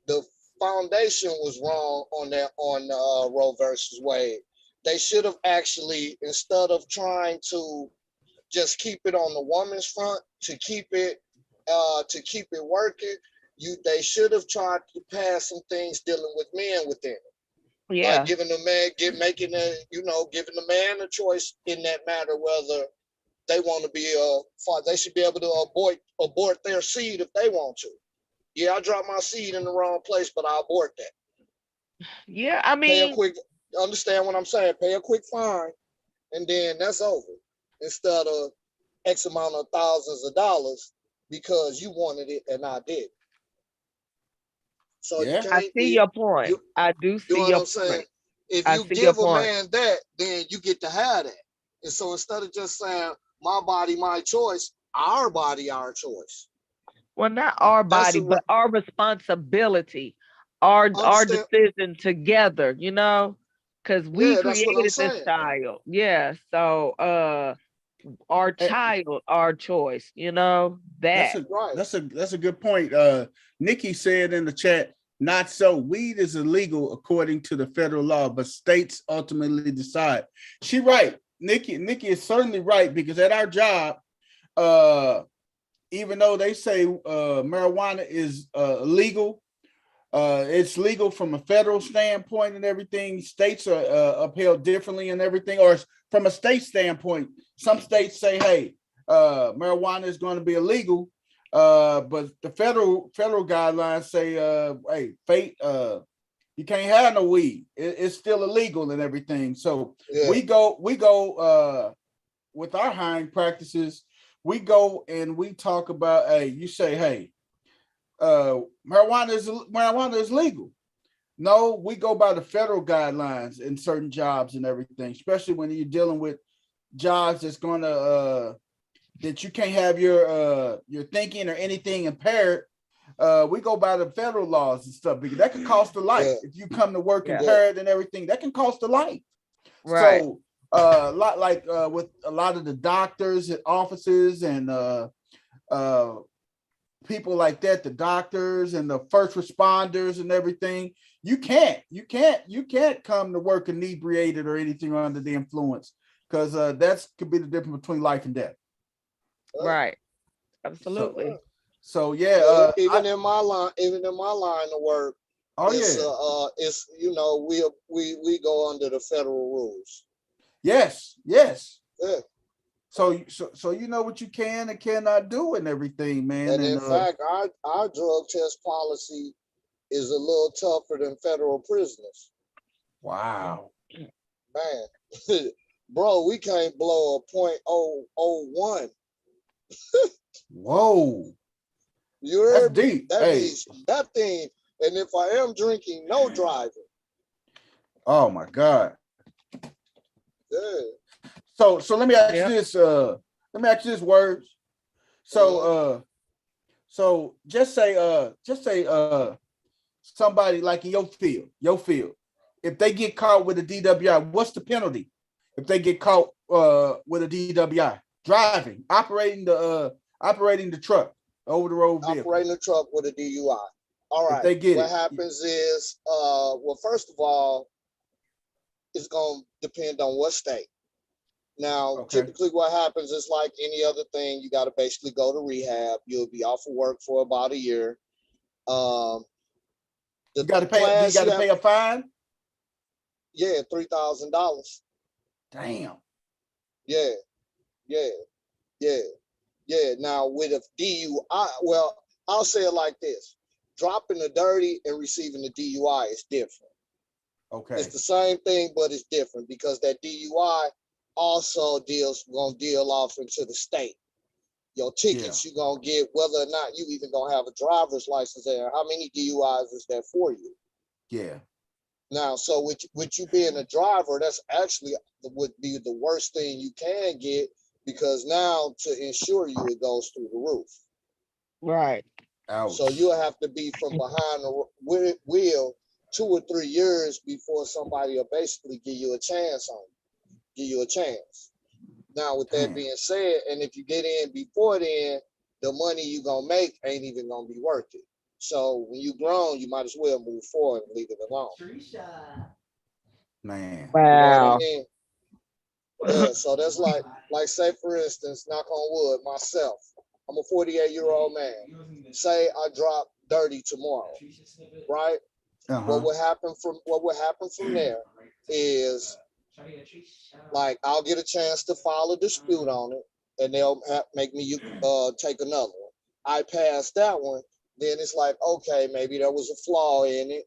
the foundation was wrong on that on Roe versus Wade. They should have actually, instead of trying to just keep it on the woman's front, to keep it working, they should have tried to pass some things dealing with men within it. Like Yeah. giving the man, giving the man a choice in that matter whether they want to be they should be able to abort their seed if they want to. Yeah, I dropped my seed in the wrong place, but I abort that. Yeah, I Pay a mean, quick, understand what I'm saying? Pay a quick fine, and then that's over. Instead of X amount of thousands of dollars because you wanted it and I did. So you Yeah. I can't see be your point. you. I do You know see what your I'm saying? point. If I you see your give a point. man that, then you get to have that. And so instead of just saying my body, my choice, our body, our choice. Well, not our That's body, a but our responsibility, our understand. decision together, because we Yeah, that's what I'm created this saying. child. Yeah. So our Eh, child, our choice, that. Right. That's a good point. Nikki said in the chat, not so. Weed is illegal according to the federal law, but states ultimately decide. She right. Nikki is certainly right, because at our job, even though they say marijuana is legal, It's legal from a federal standpoint and everything. States are upheld differently and everything, or from a state standpoint, some states say, hey, marijuana is going to be illegal. But the federal guidelines say, hey, you can't have no weed. It's still illegal and everything. So we go with our hiring practices. We go and we talk about, hey, you say, hey, marijuana is legal. No, we go by the federal guidelines in certain jobs and everything, especially when you're dealing with jobs that's gonna that you can't have your thinking or anything impaired. We go by the federal laws and stuff because that can cost a life. If you come to work impaired and everything, that can cost a life. Right. So a lot like with a lot of the doctors and offices and people like that, the doctors and the first responders and everything, you can't come to work inebriated or anything under the influence, because that's could be the difference between life and death. Right. Absolutely. So yeah, even in my line of work, it's you know, we go under the federal rules. Yes. Yeah. So you know what you can and cannot do and everything, man. And in fact, our drug test policy is a little tougher than federal prisoners. Wow. Man, bro, we can't blow a .001. Whoa. You heard That's me? deep. That means nothing. And if I am drinking, no driving. Oh my God. Yeah. So let me ask you this. Let me ask you this, words. So so just say somebody like in your field, if they get caught with a DWI, what's the penalty? If they get caught with a DWI, driving, operating the truck, over the road vehicle. Operating the truck with a DUI. All right. What happens is, well, first of all, it's gonna depend on what state. Now, typically what happens is like any other thing, you got to basically go to rehab. You'll be off of work for about a year. You got to pay. You got to pay a fine. Yeah, $3,000. Damn. Yeah. Now with a DUI, well, I'll say it like this: dropping the dirty and receiving the DUI is different. Okay. It's the same thing, but it's different because that DUI also gonna deal off into the state. Your tickets you're gonna get, whether or not you even gonna have a driver's license there. How many DUIs is that for you? Yeah. Now, so with you being a driver, that's actually would be the worst thing you can get, because now to insure you, it goes through the roof. Right. Ouch. So you'll have to be from behind the wheel 2 or 3 years before somebody will basically give you a chance. Now, with that being said, and if you get in before then, the money you gonna make ain't even gonna be worth it. So when you grown, you might as well move forward and leave it alone. Man. Wow. You know what I mean? Yeah, so that's like say for instance, knock on wood, myself. I'm a 48-year-old man. Say I drop dirty tomorrow, right? What would happen from there is, like, I'll get a chance to file a dispute on it, and they'll make me take another one. I pass that one, then it's like, okay, maybe there was a flaw in it,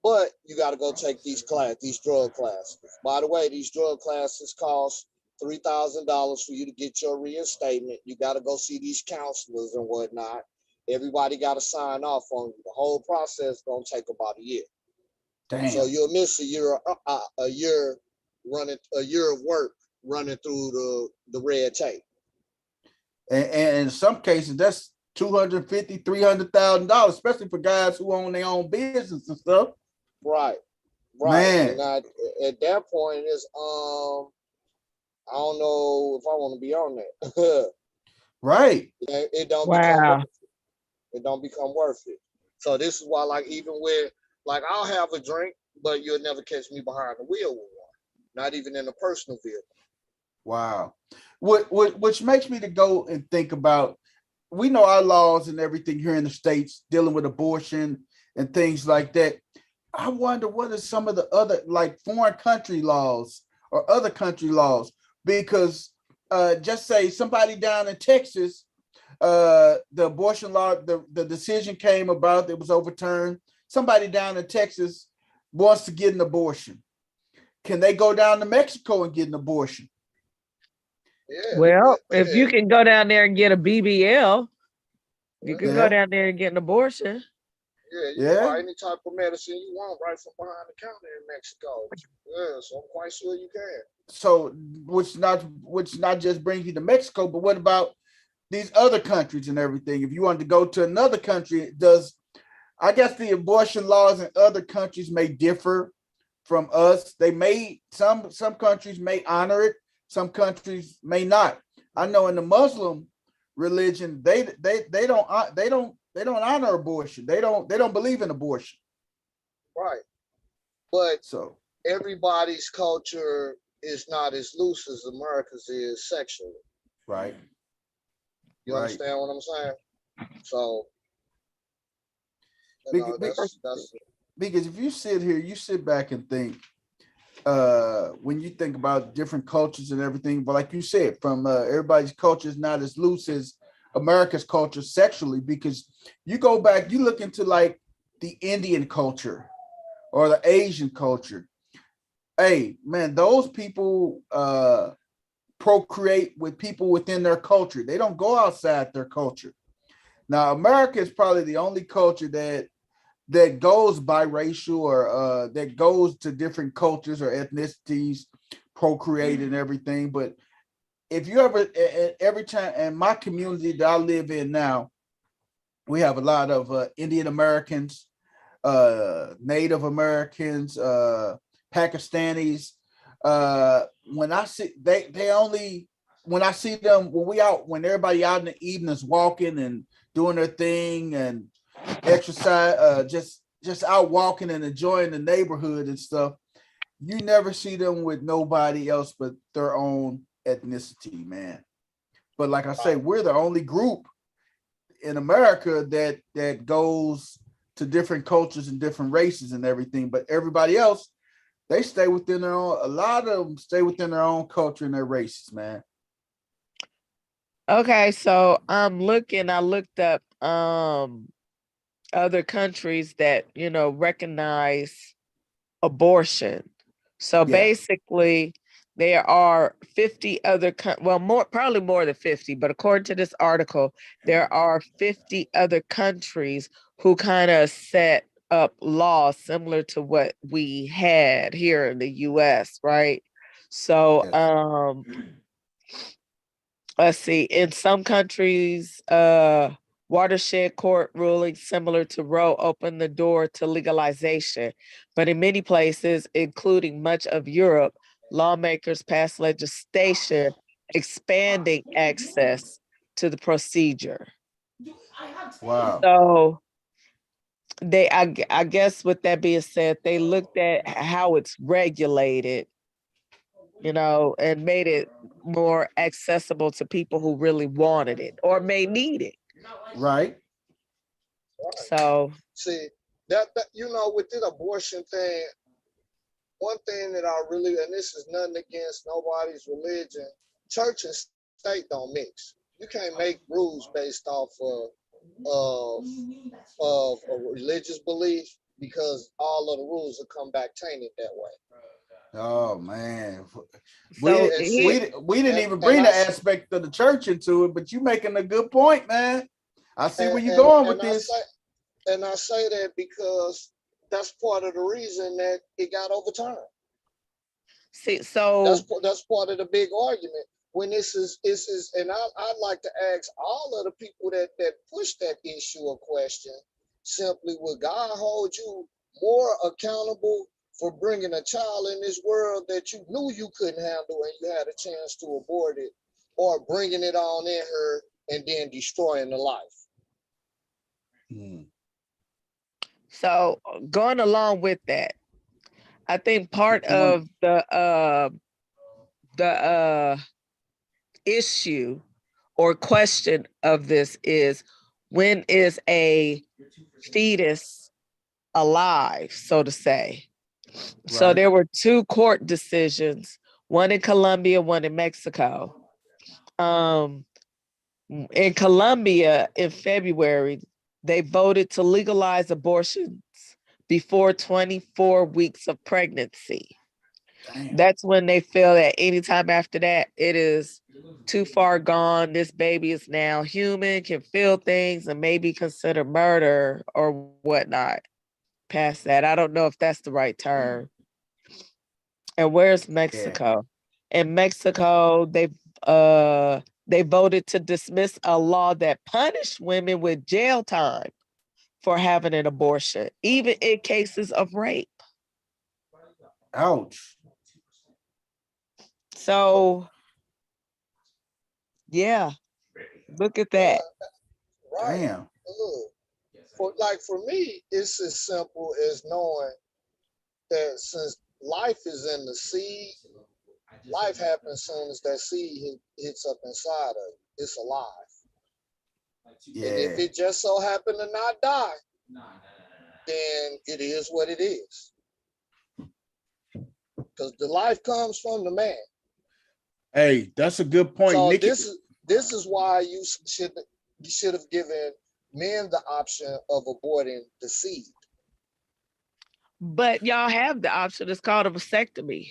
but you got to go take these drug classes. By the way, these drug classes cost $3,000 for you to get your reinstatement. You got to go see these counselors and whatnot. Everybody got to sign off on you. The whole process gonna take about a year. Damn. So you'll miss a year of work running through the red tape. And in some cases, that's $250,000, $300,000, especially for guys who own their own business and stuff. Right. Man. And at that point, it's I don't know if I want to be on that. Right. It don't become worth it. So this is why, like, even with, like, I'll have a drink, but you'll never catch me behind the wheel with one. Not even in a personal vehicle. Wow. Which makes me to go and think about, we know our laws and everything here in the States dealing with abortion and things like that. I wonder what are some of the other like foreign country laws or other country laws, because just say somebody down in Texas, the abortion law, the decision came about, it was overturned. Somebody down in Texas wants to get an abortion. Can they go down to Mexico and get an abortion? Yeah. Well, if you can go down there and get a BBL, you can go Yeah. down there and get an abortion. Yeah, you Yeah. can buy any type of medicine you want right from behind the counter in Mexico. Yeah, so I'm quite sure you can. So which not just brings you to Mexico, but what about these other countries and everything? If you wanted to go to another country, I guess the abortion laws in other countries may differ from us. They may, some countries may honor it, some countries may not. I know in the Muslim religion, they don't honor abortion. They don't believe in abortion. Right. But So everybody's culture is not as loose as America's is sexually. right. You Right. understand what I'm saying? So Because, that's because if you sit here, you sit back and think, when you think about different cultures and everything, but like you said, from everybody's culture is not as loose as America's culture sexually, because you go back, you look into like the Indian culture or the Asian culture. Hey, man, those people procreate with people within their culture. They don't go outside their culture. Now, America is probably the only culture that goes biracial or that goes to different cultures or ethnicities, procreate and everything. But if you ever, every time in my community that I live in now, we have a lot of Indian Americans, Native Americans, Pakistanis. When I see they only when I see them when everybody out in the evenings walking and doing their thing and exercise, just out walking and enjoying the neighborhood and stuff, you never see them with nobody else but their own ethnicity, man. But like I say, we're the only group in America that goes to different cultures and different races and everything. But everybody else, they stay within their own. A lot of them stay within their own culture and their races, man. Okay, so I looked up other countries that, recognize abortion. So Yeah. basically there are 50 other probably more than 50, but according to this article, there are 50 other countries who kind of set up laws similar to what we had here in the US, right? So Yes. let's see, in some countries, watershed court rulings similar to Roe opened the door to legalization. But in many places, including much of Europe, lawmakers passed legislation expanding access to the procedure. Wow. So I guess with that being said, they looked at how it's regulated, and made it more accessible to people who really wanted it or may need it. Right. So see that with this abortion thing, one thing that I really, and this is nothing against nobody's religion, church and state don't mix. You can't make rules based off of a religious belief, because all of the rules will come back tainted that way. Oh man, So we didn't even bring the aspect of the church into it, but you making a good point, man. I see where you're going with this. I say that because that's part of the reason that it got overturned. See, so that's part of the big argument. When this is, and I'd like to ask all of the people that push that issue or question, simply, would God hold you more accountable for bringing a child in this world that you knew you couldn't handle and you had a chance to abort it, or bringing it on in her and then destroying the life? So going along with that, I think part of the issue or question of this is, when is a fetus alive, so to say. So Right. there were 2 court decisions, one in Colombia, one in Mexico. In Colombia, in February, they voted to legalize abortions before 24 weeks of pregnancy. Damn. That's when they feel that anytime after that, it is too far gone. This baby is now human, can feel things, and maybe consider murder or whatnot. Past that, I don't know if that's the right term. And where's Yeah. Mexico? In Mexico, they voted to dismiss a law that punished women with jail time for having an abortion, even in cases of rape. Ouch. So, yeah, look at that. Right. Damn. Look, for me, it's as simple as knowing that since life is in the seed, life happens soon as that seed hits up inside of it. It's alive. And if Yeah. it just so happened to not die, then it is what it is. Because the life comes from the man. Hey, that's a good point, So Nikki. this is why you should have given men the option of aborting the seed. But y'all have the option. It's called a vasectomy.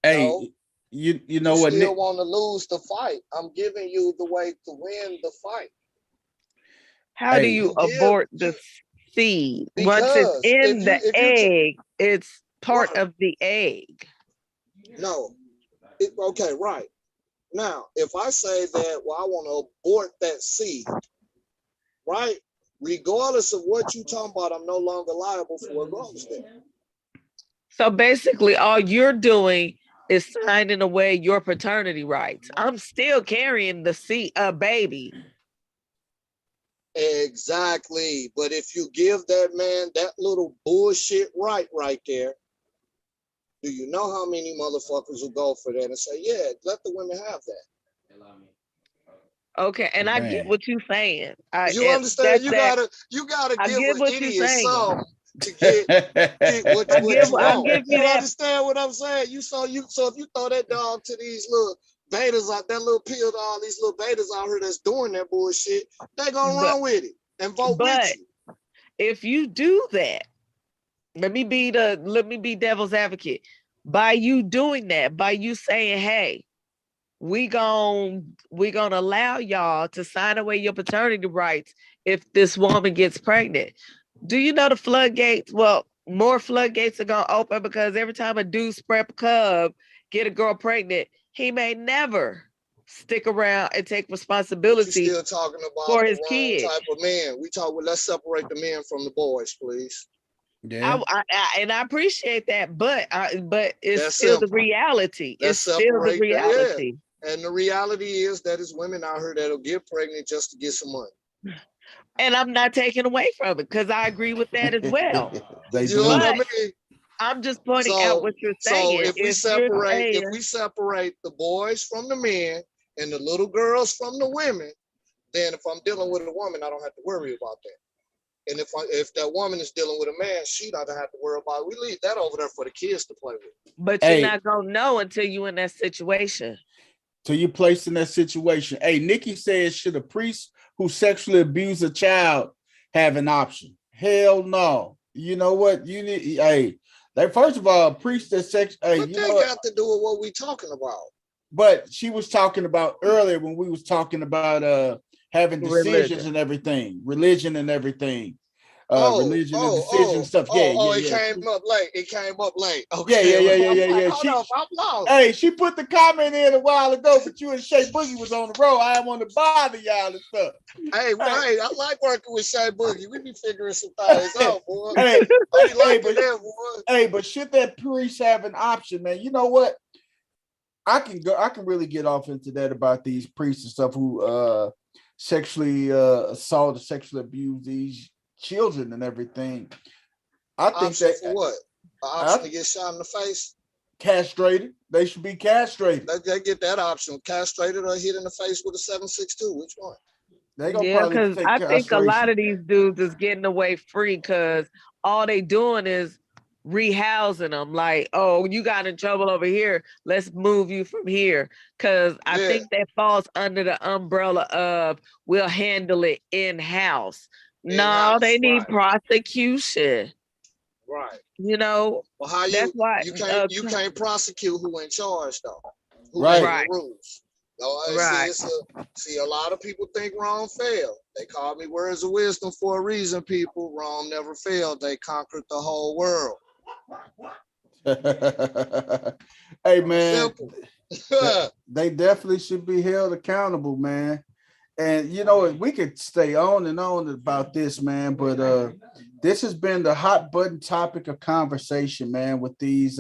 Hey, No, you know you what, still Nick? want to lose the fight. I'm giving you the way to win the fight. How do Hey, you You give abort the seed? Once it's because in the if you egg, it's part right, of the egg. no, okay, right. Now, if I say that, well, I want to abort that seed, right? Regardless of what you talking about, I'm no longer liable for what goes there. So basically, all you're doing is signing away your paternity rights. I'm still carrying the seed, a baby. Exactly. But if you give that man that little bullshit right there, do you know how many motherfuckers will go for that and say, yeah, let the women have that? Okay, and I get man. what you're saying. You understand? You That gotta I give get an what you're idiot saying. some to get what you I'll want. give you You that. understand what I'm saying? So if you throw that dog to these little betas out, that little pill to all these little betas out here that's doing that bullshit, they gonna But run with it and vote with but you. if you do that, let me be devil's advocate. By you doing that, by you saying, hey, we gonna allow y'all to sign away your paternity rights if this woman gets pregnant. Do you know the floodgates? Well, more floodgates are gonna open because every time a dude spread a cub, get a girl pregnant, he may never stick around and take But you're responsibility still talking about for the his wrong kid. type of men. Let's separate the men from the boys, please. Yeah. And I appreciate that, but it's That's still the simple. reality. Let's It's still the separate that. Yeah. reality. And the reality is that it's women out here that'll get pregnant just to get some money. And I'm not taking away from it because I agree with that as well. They You know what do. I But mean? I'm just pointing out So what you're so saying. If you're if saying, we separate the boys from the men and the little girls from the women, then if I'm dealing with a woman, I don't have to worry about that. And if that woman is dealing with a man, she doesn't have to worry about it. We leave that over there for the kids to play with. but you're Hey, not gonna know until you're in that situation. till you placed in that situation. Hey, Nikki says, should a priest who sexually abuse a child have an option? Hell no. You know what? You need, hey, like, first of all, a priest that sex, hey, What you know that what? got to do with what we talking about? But she was talking about earlier when we was talking about having decisions Religion. and everything, religion and everything. Oh, Religion and oh, decision oh, stuff. Yeah, oh, yeah, oh, it yeah. came up late. It came up late. Yeah, Okay. yeah, yeah, yeah, I'm yeah, like, yeah. hold up, I'm lost. Hey, she put the comment in a while ago, but you and Shay Boogie was on the road. I didn't want to bother y'all and stuff. Hey, I like working with Shay Boogie. We be figuring some things out, boy. Hey, I be liking but that, boy. hey, but should that priest have an option, man? You know what? I can really get off into that about these priests and stuff who sexually assault or sexually abuse these children and everything. I think Option that for what? An option to get shot in the face? castrated. They should be castrated. They get that option, castrated or hit in the face with a 7.62. Which one? They gonna Yeah, probably because take I think a lot castration. of these dudes is getting away free because all they doing is rehousing them. Like, oh, you got in trouble over here. Let's move you from here. Because I Yeah, think that falls under the umbrella of we'll handle it in house. in No, house, they need right, prosecution. right. You know, Well, how that's why. you can't prosecute who in charge though, who Right. making the Right, rules. No, right. see a lot of people think Rome failed. They call me words of wisdom for a reason. People, Rome never failed. They conquered the whole world. Hey man, Simple. they definitely should be held accountable, man. And you know, we could stay on and on about this, man, but this has been the hot button topic of conversation, man, with these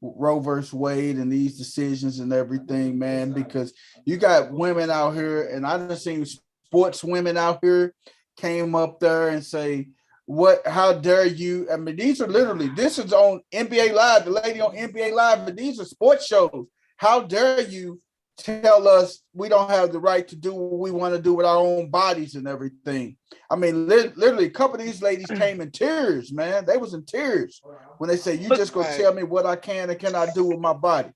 Roe versus Wade and these decisions and everything, man, because you got women out here, and I done seen sports women out here came up there and say, what, how dare you? I mean, these are literally, this is on NBA Live, the lady on NBA Live, but these are sports shows. How dare you tell us we don't have the right to do what we want to do with our own bodies and everything? I mean, literally, a couple of these ladies came in tears, man. They was in tears when they say, you just gonna Hey, tell me what I can and cannot do with my body.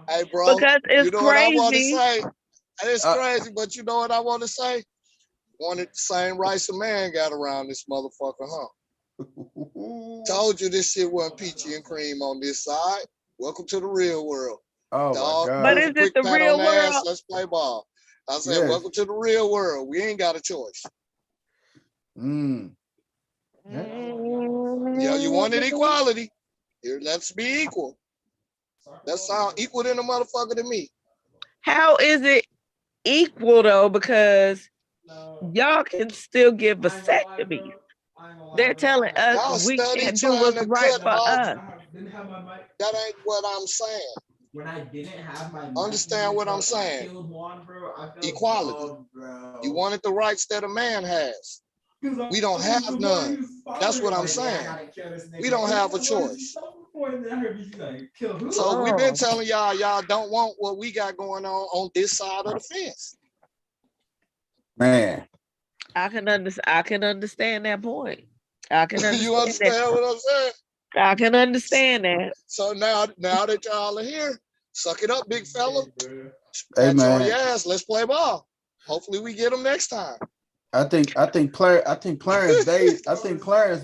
hey, bro. Because it's You know what I want to crazy. say? It's Uh, crazy, but you know what I want to say? Wanted the same rights a man got around this motherfucker, huh? Told you this shit wasn't peachy and cream on this side. Welcome to the real world. oh my Dog, that But God. was is a it quick the pat on real the ass. world? Let's play ball. I said, Yes. welcome to the real world. We ain't got a choice. Mm. Yeah. Yeah, you wanted Mm. equality. Here, let's be equal. That sound equal than a motherfucker to me. How is it equal though? Because y'all can still get vasectomies. They're telling us Y'all we study can't do trying what's to right cut for off. us. That ain't what I'm saying. Understand what I'm saying. Equality. You wanted the rights that a man has. We don't have none. That's what I'm saying. We don't have a choice. So we've been Oh, telling y'all don't want what we got going on this side of the fence. Man. I can understand that point. I can You understand that. understand what I'm saying? I can understand that. So now that y'all are here, suck it up, big fella. Hey Pat you on man. your ass. Let's play ball. Hopefully we get them next time. I think Clarence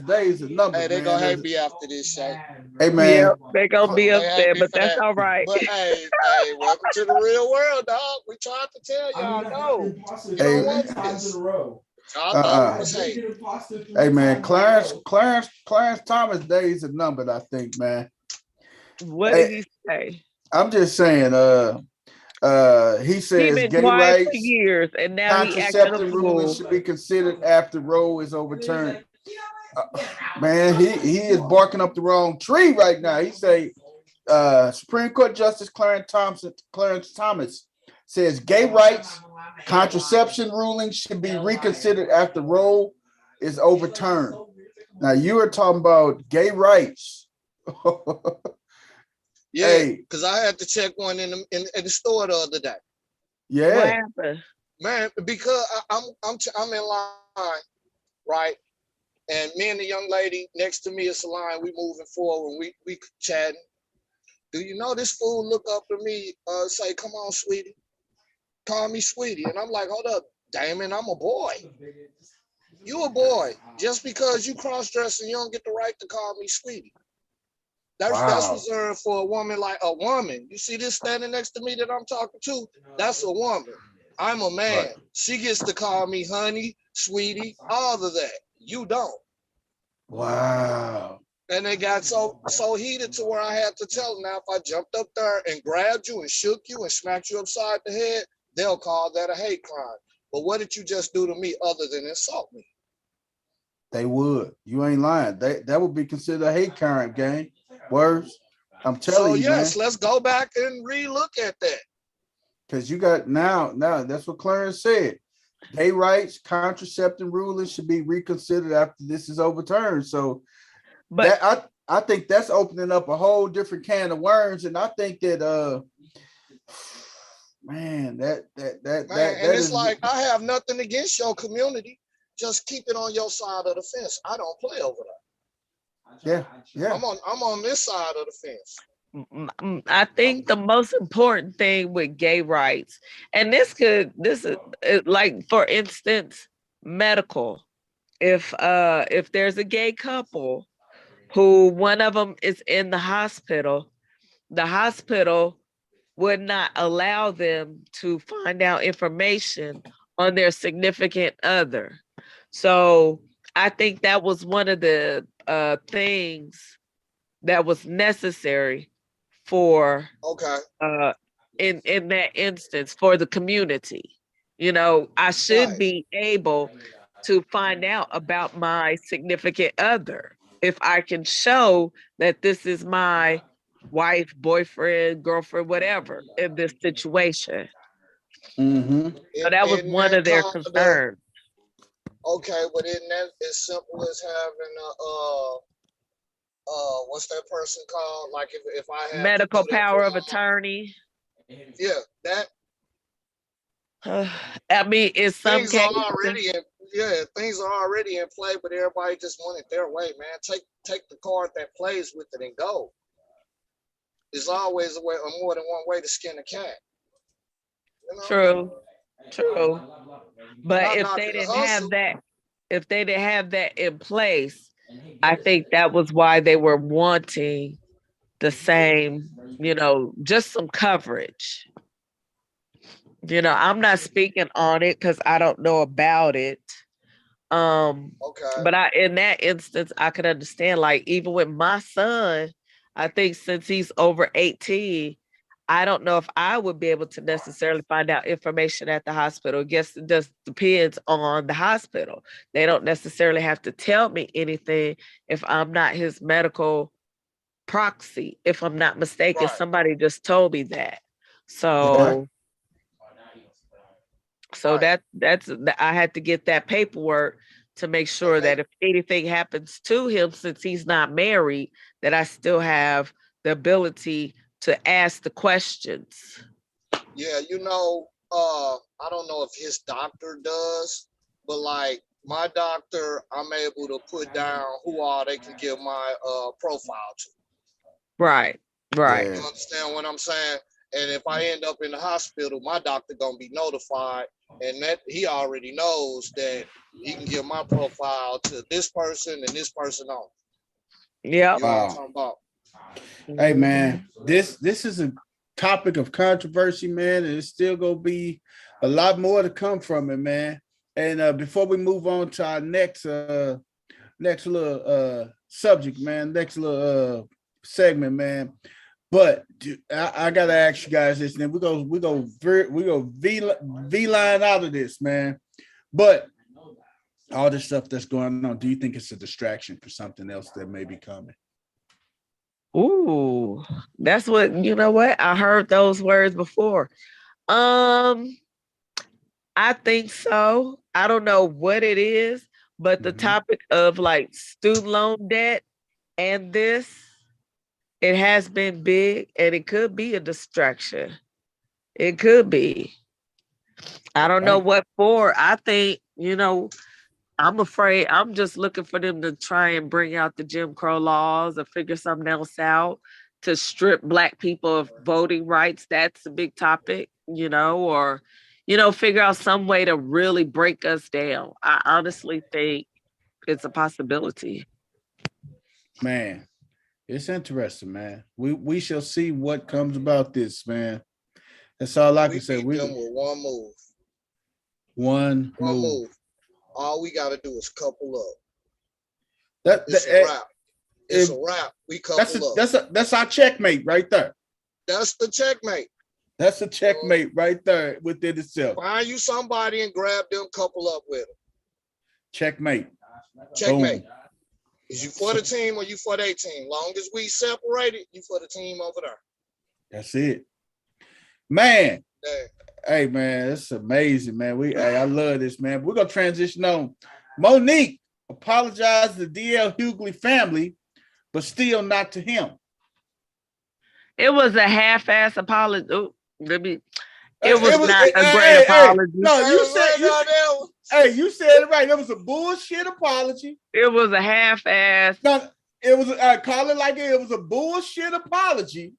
Days is numbered, Hey, they man. gonna hate me after this shit. Hey man. Yep, they're gonna be They hate upset, me but for that's that. all right. But hey, welcome to the real world, dog. We tried to tell y'all no. We Hey, don't want this. Y'all thought we uh-uh. was hate. Hey man, Clarence Thomas days are numbered, I think, man. What did Hey, he say? I'm just saying, he He says been gay quiet for rights, years, and now he acting a contraceptive rulings fool. should be considered after Roe is overturned. Man, he is barking up the wrong tree right now. He say Supreme Court Justice Clarence Thomas says gay rights, contraception rulings should be reconsidered after Roe is overturned. Now you are talking about gay rights. Yeah, Hey, because I had to check one in the store the other day. What yeah, happened? Man, because I'm in line, right? And me and the young lady next to me is a line. We moving forward. We chatting. Do you know this fool look up to me, say, "Come on, sweetie, call me sweetie," and I'm like, "Hold up, Damon, I'm a boy. You a boy. Just because you cross dressing, you don't get the right to call me sweetie. That's wow, reserved for a woman like a woman. You see this standing next to me that I'm talking to? That's a woman. I'm a man. right, She gets to call me honey, sweetie, all of that. You don't." wow. And they got so heated to where I had to tell them, now if I jumped up there and grabbed you and shook you and smacked you upside the head, they'll call that a hate crime. But what did you just do to me other than insult me? They would. You ain't lying. That would be considered a hate crime, gang. Words. I'm telling So you, man. yes, let's go back and relook at that. Because you got now that's what Clarence said. Gay rights, contraceptive rulings should be reconsidered after this is overturned. So But that I think that's opening up a whole different can of worms, and I think that Man, Man, and that it's is like I have nothing against your community. Just keep it on your side of the fence. I don't play over there. yeah. I'm on this side of the fence. I think the most important thing with gay rights, and this is like, for instance, medical. If there's a gay couple who one of them is in the hospital would not allow them to find out information on their significant other. So I think that was one of the things that was necessary for Okay. in that instance for the community. You know, I should Right. be able to find out about my significant other if I can show that this is my wife, boyfriend, girlfriend, whatever in this situation. mm-hmm. So that was In one that of their kind of concerns. okay, but isn't that as simple as having what's that person called? Like if I have to do Medical that for power of my mom, attorney. yeah, that I mean, in some things are cases, already in things are already in play, but everybody just want it their way, man. Take the card that plays with it and go. There's always a way, or more than one way to skin a cat. You know, true. But not if they knocking the didn't have hustle. that, if they didn't have that in place, I think that was why they were wanting the same, just some coverage. I'm not speaking on it because I don't know about it. Okay, But in that instance, I could understand, like, even with my son, I think since he's over 18, I don't know if I would be able to necessarily find out information at the hospital. I guess it just depends on the hospital. They don't necessarily have to tell me anything if I'm not his medical proxy. If I'm not mistaken, right, somebody just told me that. Yeah. So right. that's I had to get that paperwork to make And sure make that if anything happens to him, since he's not married, that I still have the ability to ask the questions. yeah, I don't know if his doctor does, but like my doctor, I'm able to put down who all they can give my profile to. Right, right. You Yeah. understand what I'm saying? And if I end up in the hospital, my doctor gonna be notified, and that he already knows that he can give my profile to this person and this person on. Yep. You know what I'm Wow. talking about? Hey Mhm. man, this is a topic of controversy, man, and it's still gonna be a lot more to come from it, man. And before we move on to our next little subject, man, next little segment, man. But I gotta ask you guys this, and we go V line out of this, man. But all this stuff that's going on, do you think it's a distraction for something else that may be coming? Ooh, that's what what I heard those words before. Um, I think so. I don't know what it is, but the Mhm. topic of like student loan debt and this, it has been big and it could be a distraction. It could be. I don't know Right. what for. I think, I'm afraid I'm just looking for them to try and bring out the Jim Crow laws or figure something else out to strip Black people of voting rights. That's a big topic, or, figure out some way to really break us down. I honestly think it's a possibility. Man, it's interesting, man. We shall see what comes about this, man. That's all I can We say. beat them We with one move. one One move. move. All we gotta do is couple up. That, It's a that wrap. It's if a wrap. We that's couple up. that's our checkmate right there. That's the checkmate. That's a checkmate right there within itself. Find you somebody and grab them, couple up with them. Checkmate. Checkmate. Boom. Is you for the team or you for their team? Long as we separated, you for the team over there. That's it. Man. There. Hey man, it's amazing, man. I love this, man. We're gonna transition on. Monique apologized to the DL Hughley family, but still not to him. It was a half-ass apology. It was not a great hey, apology. no, you said you said it right. It was a bullshit apology. It was a half-ass. No, it was call it like it was a bullshit apology.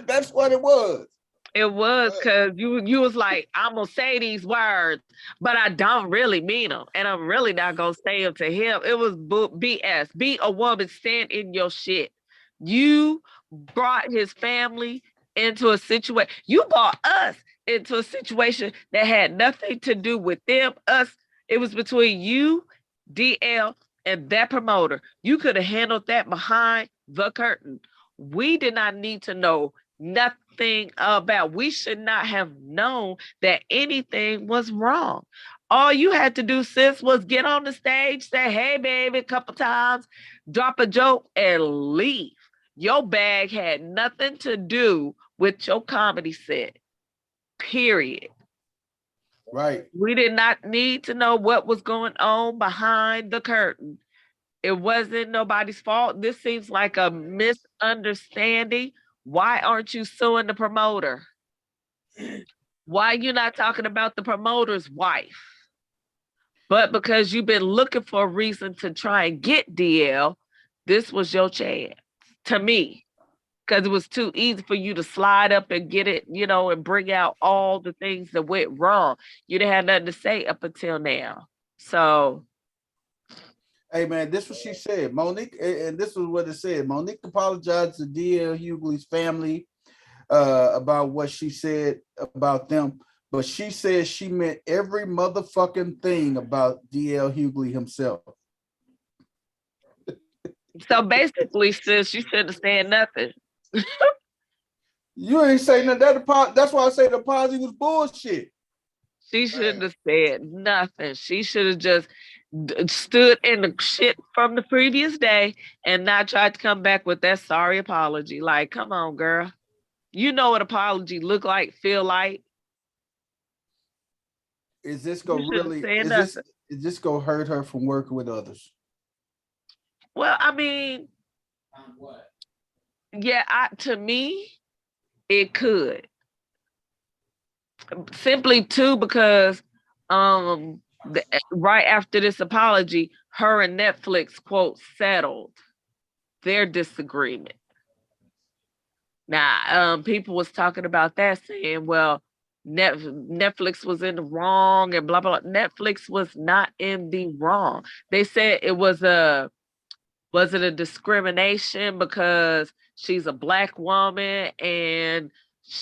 That's what it was. It was because you was like, I'm gonna say these words, but I don't really mean them, and I'm really not gonna say them to him. It was BS. Be a woman, stand in your shit. You brought his family into a situation. You brought us into a situation that had nothing to do with them. Us. It was between you, DL, and that promoter. You could have handled that behind the curtain. We did not need to know nothing about. We should not have known that anything was wrong. All you had to do, sis, was get on the stage, say, hey, baby, a couple times, drop a joke, and leave. Your bag had nothing to do with your comedy set, period. Right. We did not need to know what was going on behind the curtain. It wasn't nobody's fault. This seems like a misunderstanding. Why aren't you suing the promoter? Why are you not talking about the promoter's wife? But because you've been looking for a reason to try and get DL, this was your chance, to me. Because it was too easy for you to slide up and get it, and bring out all the things that went wrong. You didn't have nothing to say up until now. So, hey man, this is what she said. Monique, and this was what it said. Monique apologized to DL Hughley's family about what she said about them, but she said she meant every motherfucking thing about DL Hughley himself. So basically, sis, you shouldn't have said nothing. You ain't say nothing. That's why I say the apology was bullshit. She shouldn't have said nothing. She should have just stood in the shit from the previous day and not tried to come back with that sorry apology. Like, come on, girl. You know what apology look like, feel like. Is this gonna hurt her from working with others? Well, I mean, yeah, to me, it could. Simply too, because right after this apology, her and Netflix, quote, settled their disagreement. Now, people was talking about that, saying, well, Netflix was in the wrong and blah, blah, blah. Netflix was not in the wrong. They said it was it a discrimination because she's a Black woman and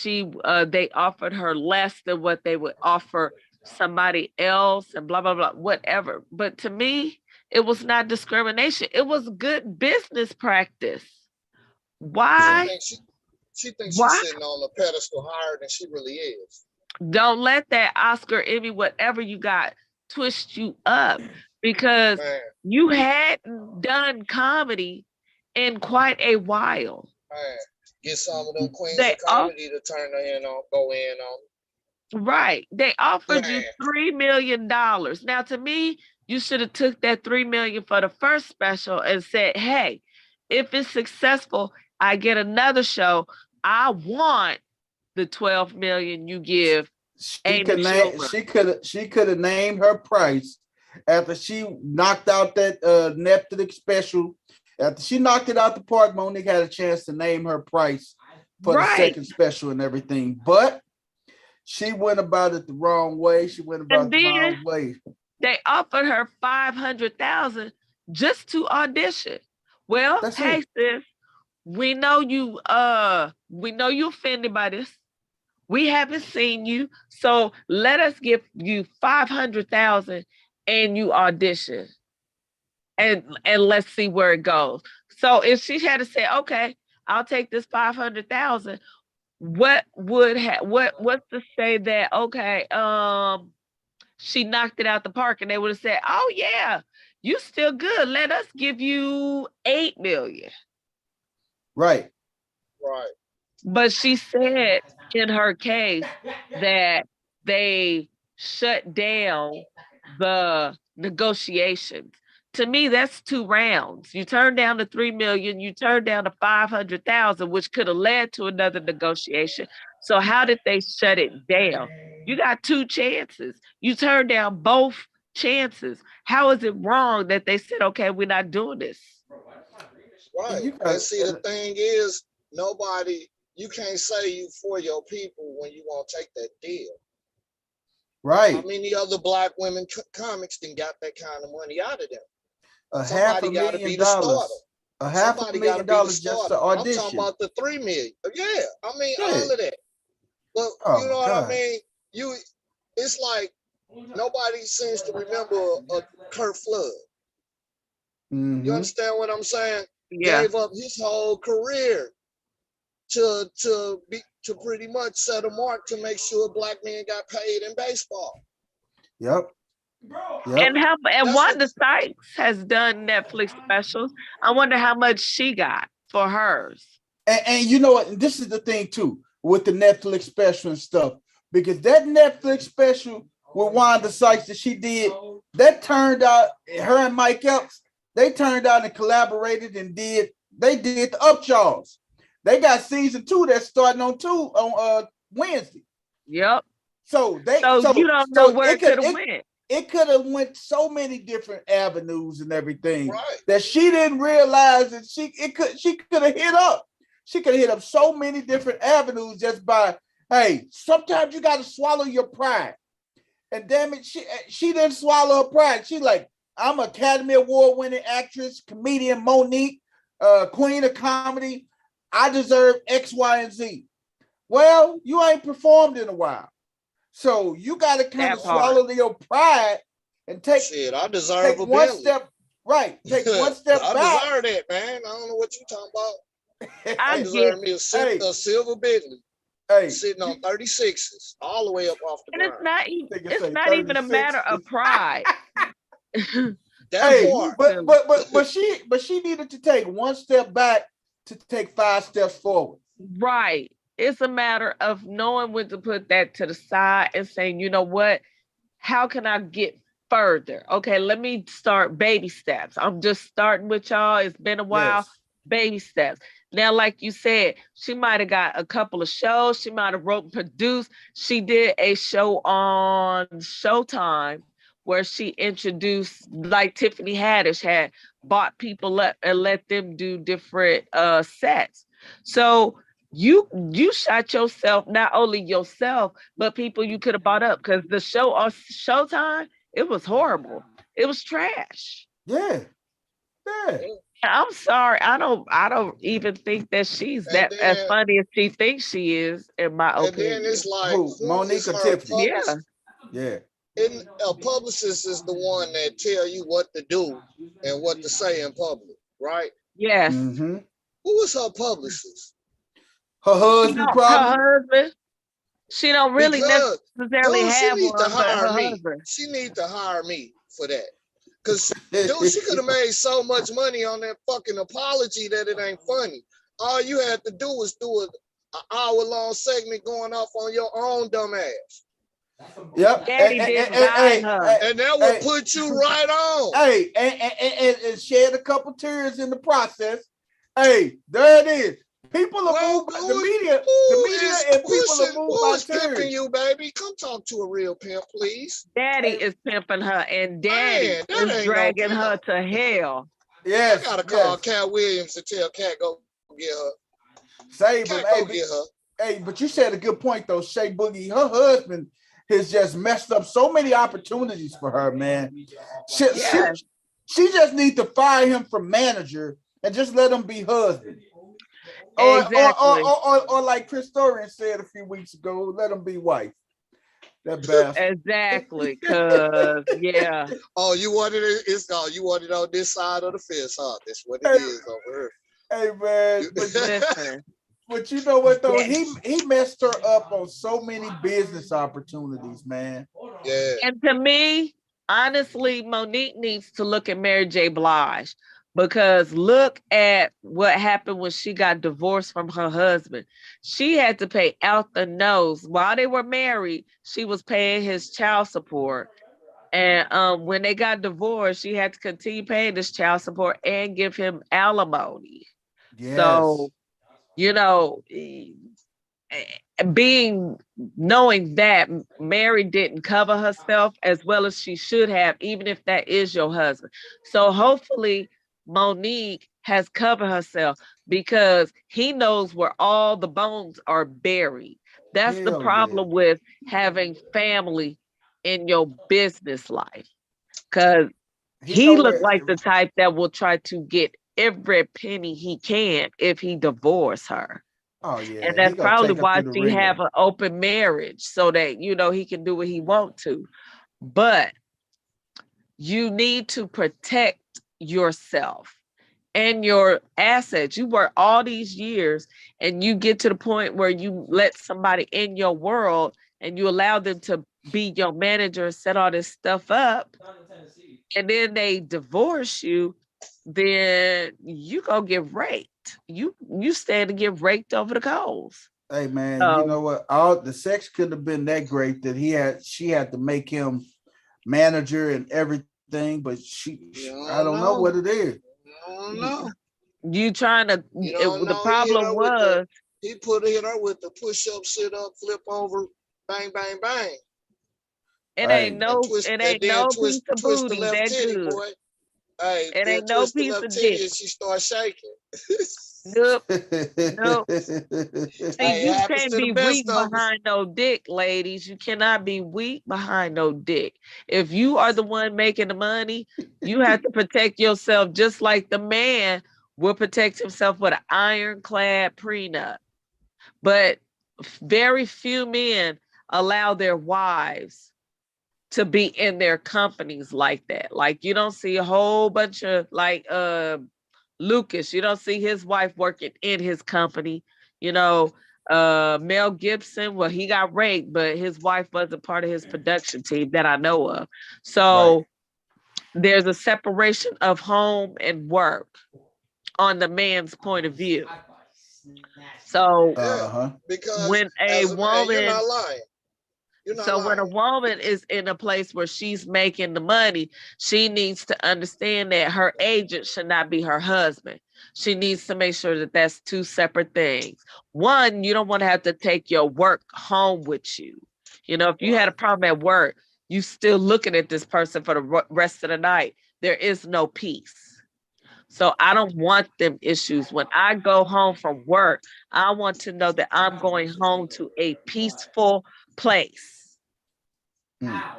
they offered her less than what they would offer somebody else and blah, blah, blah, whatever. But to me, it was not discrimination. It was good business practice. Why? She thinks she's sitting on a pedestal higher than she really is. Don't let that Oscar, Emmy, whatever you got, twist you up, because you hadn't done comedy in quite a while. Man. Get some of them queens of comedy to go in on. Right. They offered you $3 million. Now, to me, you should have took that $3 million for the first special and said, hey, if it's successful, I get another show. I want the $12 million you give. She could have named her price after she knocked out that Netflix special. After she knocked it out the park, Monique had a chance to name her price for the second special and everything. But she went about it the wrong way. They offered her $500,000 just to audition. Well, sis, we know you offended by this. We haven't seen you, so let us give you $500,000 and you audition, and let's see where it goes. So if she had to say, okay, I'll take this $500,000, what's to say that, okay, she knocked it out the park, and they would have said, oh yeah, you still good. Let us give you $8 million. Right. But she said in her case that they shut down the negotiations. To me, that's 2 rounds. You turned down the $3 million, you turned down the $500,000, which could have led to another negotiation. So how did they shut it down? You got two chances. You turned down both chances. How is it wrong that they said, okay, we're not doing this? Right. You And got see, the thing is, nobody, you can't say you for your people when you won't take that deal. How right. many other black women comics then got that kind of money out of them? A half Somebody a got to million be the starter. dollars. A half a Somebody got to million be the dollars just starter. to I'm talking audition. about the 3 million. Yeah, I mean Yeah. all of that. But Oh you my know what I God. mean? It's like nobody seems to remember Kurt Flood. You Mm-hmm. understand what I'm saying? Yeah. Gave up his whole career to pretty much set a mark to make sure black men got paid in baseball. Yep. Yep. And That's what. Wanda Sykes has done Netflix specials. I wonder how much she got for hers. And you know what? And this is the thing too with the Netflix special and stuff, because that Netflix special with Wanda Sykes that she did, that turned out, her and Mike Epps, they turned out and collaborated and did the Upjaws. They got season 2 that's starting on Wednesday. Yep. So So you don't know where it it could could have went. it could have went so many different avenues and everything Right. that she didn't realize that she could have hit up. She could have hit up so many different avenues just by, hey, sometimes you got to swallow your pride. And damn it, she didn't swallow her pride. She like, I'm Academy Award winning actress, comedian Monique, queen of comedy. I deserve X, Y, and Z. Well, you ain't performed in a while. So you got to kind of That part. swallow your pride and take Shit, I deserve a one Bentley. step right. Take one step I back. deserve that, man. I don't know what you talking about. I I get deserve me Hey. a silver Bentley Hey, sitting on 36s all the way up off the and it's ground. not nigga say not even a 36. matter of pride. That Hey, part. but she needed to take one step back to take 5 steps forward. Right. It's a matter of knowing when to put that to the side and saying, you know what? How can I get further? Okay, let me start baby steps. I'm just starting with y'all. It's been a while. Yes. Baby steps. Now, like you said, she might have got a couple of shows. She might have wrote and produced. She did a show on Showtime where she introduced, like Tiffany Haddish had bought people up and let them do different sets. So you shot yourself, not only yourself, but people you could have bought up, because the show on Showtime, it was horrible. It was trash. Yeah. Yeah. I'm sorry. I don't even think that she's And that as then funny as she thinks she is, in my and opinion. then it's like, Who? who Monique is or her Tiffany? Yeah. Yeah. a publicist is the one that tell you what to do and what to say in public, right? Yes. Mm-hmm. Who is her publicist? Her She husband don't, probably. her husband, she don't really Because necessarily dude, she have need to one, but hire her me. husband. She need to hire me for that. Cause dude, she could have made so much money on that fucking apology that it ain't funny. All you had to do was do an hour-long segment going off on your own dumb ass. Yep. Daddy didn't guide her. And that would put you right on. Hey, and shed a couple tears in the process. Hey, there it is. People are moved by the media. The media and people are moved by pimping tears. you, baby? Come talk to a real pimp, please. Daddy is pimping her, and Daddy Man, that is ain't dragging no her pimp. to hell. Yes. I gotta call Cat Williams and tell Cat go get her. Save Cat him. go get her. Hey, but you said a good point though, Shay Boogie. Her husband has just messed up so many opportunities for her, man. She just needs to fire him from manager and just let him be husband. Exactly. Or like Chris Dorian said a few weeks ago, let him be wife. That bastard. Exactly. Cause yeah. Oh, you wanted it? You want it on this side of the fence, huh? That's what it is over here. Hey man, Listen. but you know what though? He messed her up on so many business opportunities, man. Yeah. And to me, honestly, Monique needs to look at Mary J. Blige, because look at what happened when she got divorced from her husband. She had to pay out the nose. While they were married, she was paying his child support. And when they got divorced, she had to continue paying this child support and give him alimony. Yes. So, you know, knowing that Mary didn't cover herself as well as she should have, even if that is your husband. So hopefully Monique has covered herself because he knows where all the bones are buried. That's the Hell yeah. problem with having family in your business life. Because He he know looked where. like the type that will try to get every penny he can if he divorced her. Oh And yeah, he that's gonna probably take her why through the she ringer. have an open marriage so that, he can do what he want to. But you need to protect yourself and your assets. You work all these years and you get to the point where you let somebody in your world and you allow them to be your manager and set all this stuff up, and then they divorce you, then you go get raped. You stand to get raked over the coals. Hey man, you So know what? All the sex couldn't have been that great that she had to make him manager and everything, but You I don't don't know know. what it is. You don't know. you trying to You don't the know. problem was Hit her with the push up, sit up, flip over, bang, bang, bang. Hey, it And ain't then no piece of twist the booty left that titty, good. boy. Hey, It then ain't no twist the piece left of titty dick. and she starts shaking. Nope, nope. See, Hey, it you happens can't to the be best weak of us. behind no dick, ladies. You cannot be weak behind no dick. If you are the one making the money, you have to protect yourself just like the man will protect himself with an ironclad prenup. But very few men allow their wives to be in their companies like that. Like you don't see a whole bunch of like Lucas, you don't see his wife working in his company. You know, Mel Gibson, well, he got raped, but his wife wasn't part of his production team that I know of. right. So there's a separation of home and work on the man's point of view. So Yeah, Uh-huh. because when a as a man, you're woman not lying. You're not So when a lying. woman is in a place where she's making the money, she needs to understand that her agent should not be her husband. She needs to make sure that that's two separate things. One, you don't want to have to take your work home with you. If you had a Right. problem at work, you still looking at this person for the rest of the night. There is no peace. So I don't want them issues. When I go home from work, I want to know that I'm going home to a peaceful place.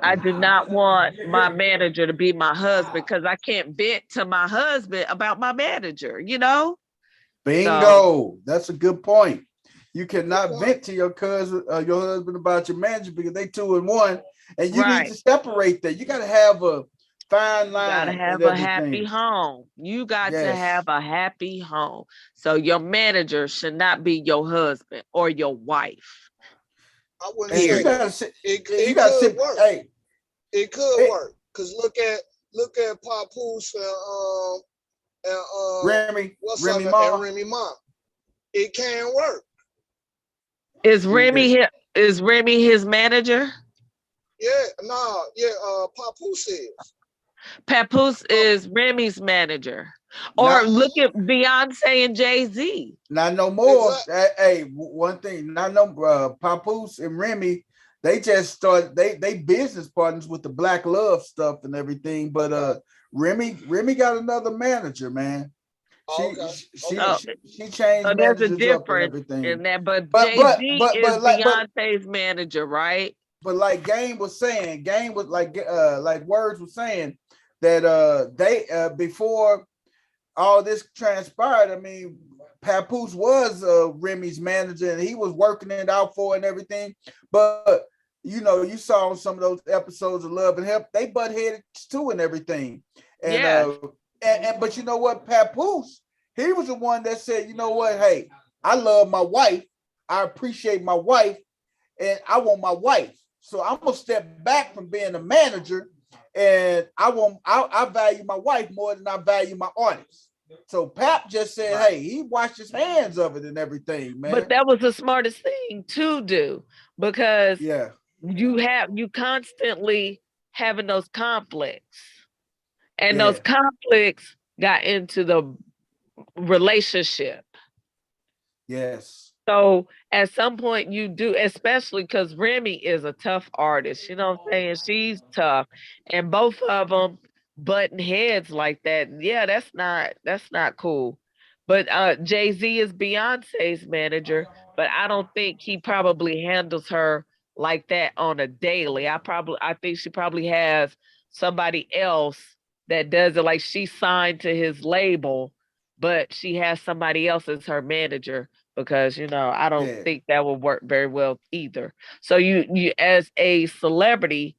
I do not want my manager to be my husband because I can't vent to my husband about my manager. So, Bingo. That's a good point. You Good cannot point. vent to your husband about your manager because they two in one, and you need right. to separate that. You got to have a fine You got to line and have a happy everything. home. You got to have Yes. a happy home. So your manager should not be your husband or your wife. I wouldn't And say Period. you it gotta could sit. work. Hey, It could hey, work. Cause look at Papoose and what's her Remy name, and Ma. Remy Ma. It can work. Is Yeah. Remy his manager? Yeah, nah, yeah, Papoose is. Papoose Pap- is Remy's manager. Or Not look at Beyonce and Jay-Z. not no more. exact. Hey, one thing. Not no Papoose and Remy. They just started. They business partners with the Black Love stuff and everything. But Okay. Remy got another manager, man. She Okay. she Oh, Okay. she, she changed so there's a managers up and difference everything. in that. But But Jay but Z but is but like but Beyonce's manager, right? but like Game was saying, Game was like Words was saying that they before all this transpired. I mean, Papoose was Remy's manager and he was working it out for and everything. But you saw some of those episodes of Love and Help, they butt heads too and everything. And Yes, but you know what, Papoose, he was the one that said, you know what, hey, I love my wife, I appreciate my wife, and I want my wife. So I'm gonna step back from being a manager, and I value my wife more than I value my artist. So Pap just said, Right. hey, he washed his hands of it and everything, but man. that was the smartest thing to do because Yeah, you constantly having those conflicts, and those yeah, conflicts got into the relationship. yes. So at some point you do, especially because Remy is a tough artist. You know what I'm saying? She's tough, and both of them button heads like that. Yeah, that's not cool. But Jay-Z is Beyonce's manager, but I don't think he probably handles her like that on a daily. I think she probably has somebody else that does it. Like she signed to his label, but she has somebody else as her manager because I don't Yeah, think that will work very well either. So you as a celebrity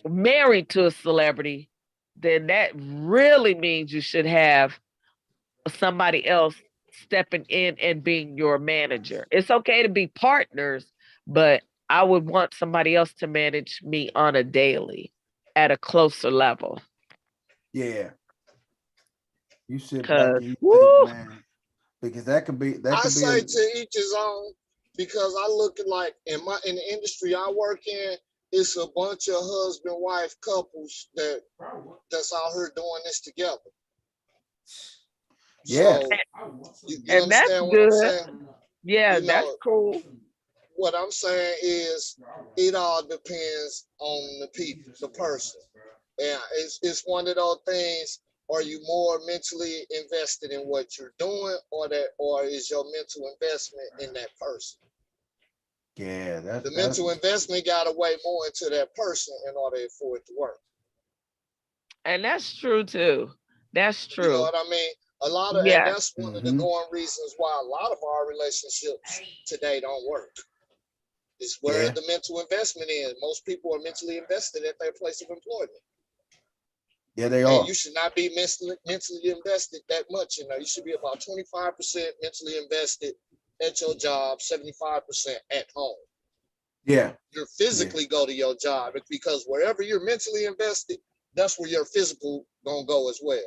married to a celebrity, then that really means you should have somebody else stepping in and being your manager. It's okay to be partners, but I would want somebody else to manage me on a daily at a closer level. yeah. You sit back Cause and you think, woo, man, because that I could be a say to each his own, because I look at like in the industry I work in, it's a bunch of husband wife couples that's out here doing this together. yeah, So you and that's understand what I'm good. saying? Yeah, You that's know, cool. what I'm saying is it all depends on the people, the person. Yeah, it's one of those things. Are you more mentally invested in what you're doing, or is your mental investment in that person? yeah. The That's mental investment got to weigh more into that person in order for it to work. And that's true too. That's You know true. what I mean? And Yes. that's one of the mm-hmm. going reasons why a lot of our relationships today don't work. It's where Yeah, the mental investment is. Most people are mentally invested at their place of employment. yeah. They And are. you should not be mentally invested that much. You should be about 25% mentally invested at your job, 75% at home. Yeah, You yeah. physically go to your job because wherever you're mentally invested, that's where your physical gonna go as well.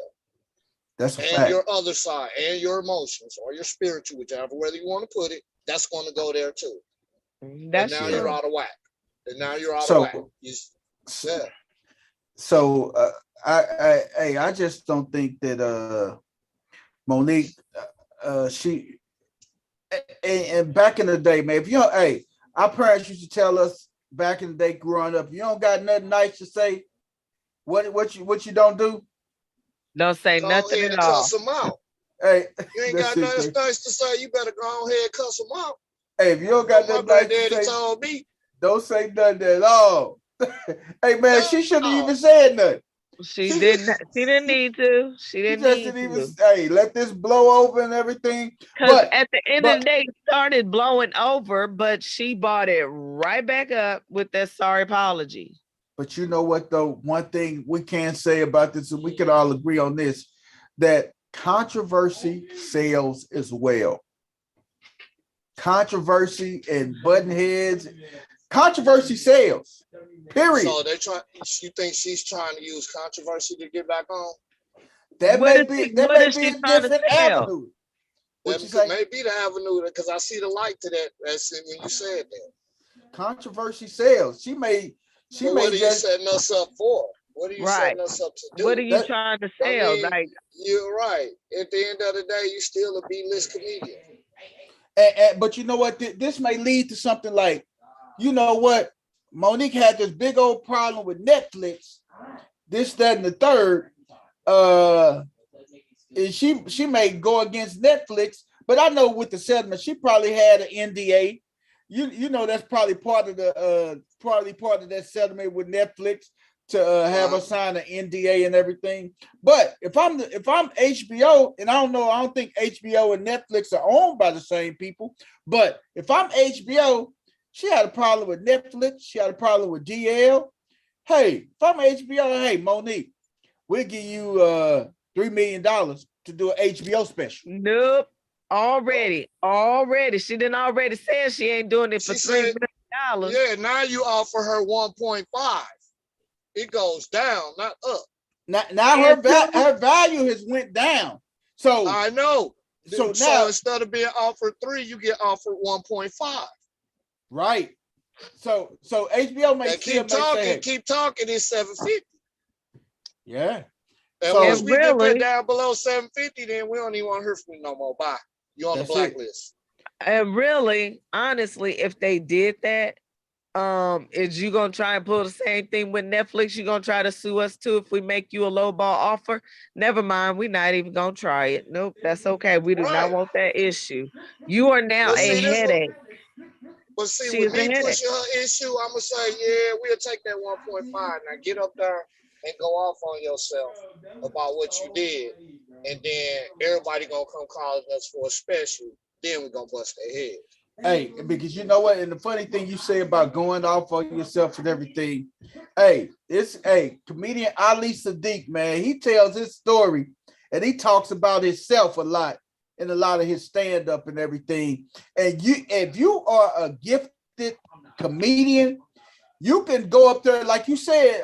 That's a And fact. your other side and your emotions or your spiritual, whichever whether you want to put it, that's going to go there too. And That's now Yeah. you're true. out of whack. And now you're out of whack. So, Yeah. so I just don't think that Monique, she, and back in the day, man, if you don't, hey, our parents used to tell us back in the day growing up, you don't got nothing nice to say. What you don't do? Don't say Go nothing ahead at and cuss all. them out. Hey, You ain't that's got it. nothing nice to say. You better go ahead and cuss them out. Hey, if you don't got What my nothing nice to granddaddy say, told me. don't say nothing at all. Hey, man, she shouldn't No. even said nothing. She didn't. She didn't need to. She She didn't just need didn't even to. hey, let this blow over and everything. Because But at the end of but the day, it started blowing over, but she bought it right back up with that sorry apology. but you know what though? One thing we can say about this, and we can all agree on this, that controversy sells as well. Controversy and button heads, controversy sells. Period. So you think she's trying to use controversy to get back on? That What may is be she? that What may is be she a trying to different sell? avenue. What you That could say? may be the avenue because I see the light to that. That's when you said that. Controversy sells. She But what may are you just setting us up for? What are you Right. setting us up to What are do? you that trying to I sell? mean, Like, you're right. At the end of the day, you still a B-list comedian. but you know what? This may lead to something like, you know what? Monique had this big old problem with Netflix, this, that, and the third. And she may go against Netflix, but I know with the settlement, she probably had an NDA. You know that's probably part of the probably part of that settlement with Netflix to have her sign an NDA and everything. But if I'm HBO, and I don't think HBO and Netflix are owned by the same people. But if I'm HBO, she had a problem with Netflix. She had a problem with DL. Hey, if I'm HBO, hey Monique, we'll give you $3 million to do an HBO special. nope. Already. She didn't already said she ain't doing it for She $3 said, million. yeah, now you offer her 1.5. It goes down, not up. Now And her value has went down. So I know. so So now instead of being offered 3, you get offered 1.5. right. So HBO may And still may say, hey, keep talking, it's 750. yeah. And So once and we get that really, down below 750, then we don't even want to hear from you no more. Bye. You on the that's it. blacklist. And really, honestly, if they did that, is you gonna try and pull the same thing with Netflix? You gonna try to sue us too if we make you a low ball offer? Never mind, we're not even gonna try it. Nope, that's okay. We do not Right. want that issue. You are now But a see, this one, headache. but see, She with is a me headache. pushing her issue, I'm gonna say, yeah, we'll take that 1.5. Now get up there and go off on yourself about what you did, and then everybody gonna come calling us for a special. Then we're gonna bust their head. Hey, because you know what? And the funny thing you say about going off on yourself and everything, hey, it's comedian Ali Sadiq, man. He tells his story and he talks about himself a lot in a lot of his stand-up and everything. And if you are a gifted comedian, you can go up there, like you said,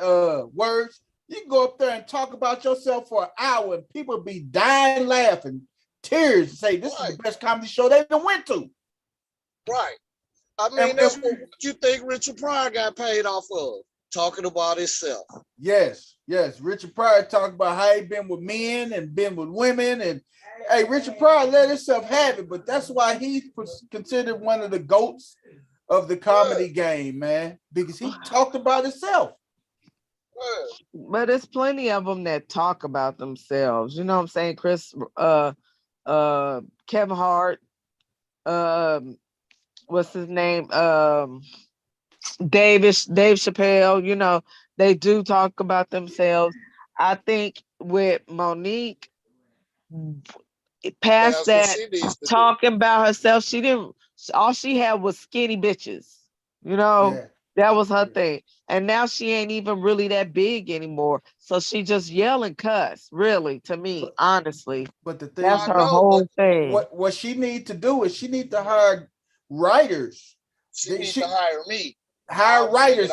words. You can go up there and talk about yourself for an hour, and people be dying laughing, tears, say this is the best comedy show they ever went to. Right. I mean, that's what you think Richard Pryor got paid off of, talking about himself. Yes. Richard Pryor talked about how he been with men and been with women, and hey, Richard Pryor let himself have it, but that's why he's considered one of the GOATs of the comedy game, man, because he talked about himself. But there's plenty of them that talk about themselves. You know what I'm saying? Chris, Kevin Hart, what's his name? Dave Chappelle, you know, they do talk about themselves. I think with Monique, past that talking about herself, she didn't, all she had was skinny bitches, you know. Yeah. That was her thing. And now she ain't even really that big anymore. So she just yell and cuss, really, to me, honestly. But the thing, that's her whole thing. What she need to do is she need to hire writers. She need to hire me. Hire writers.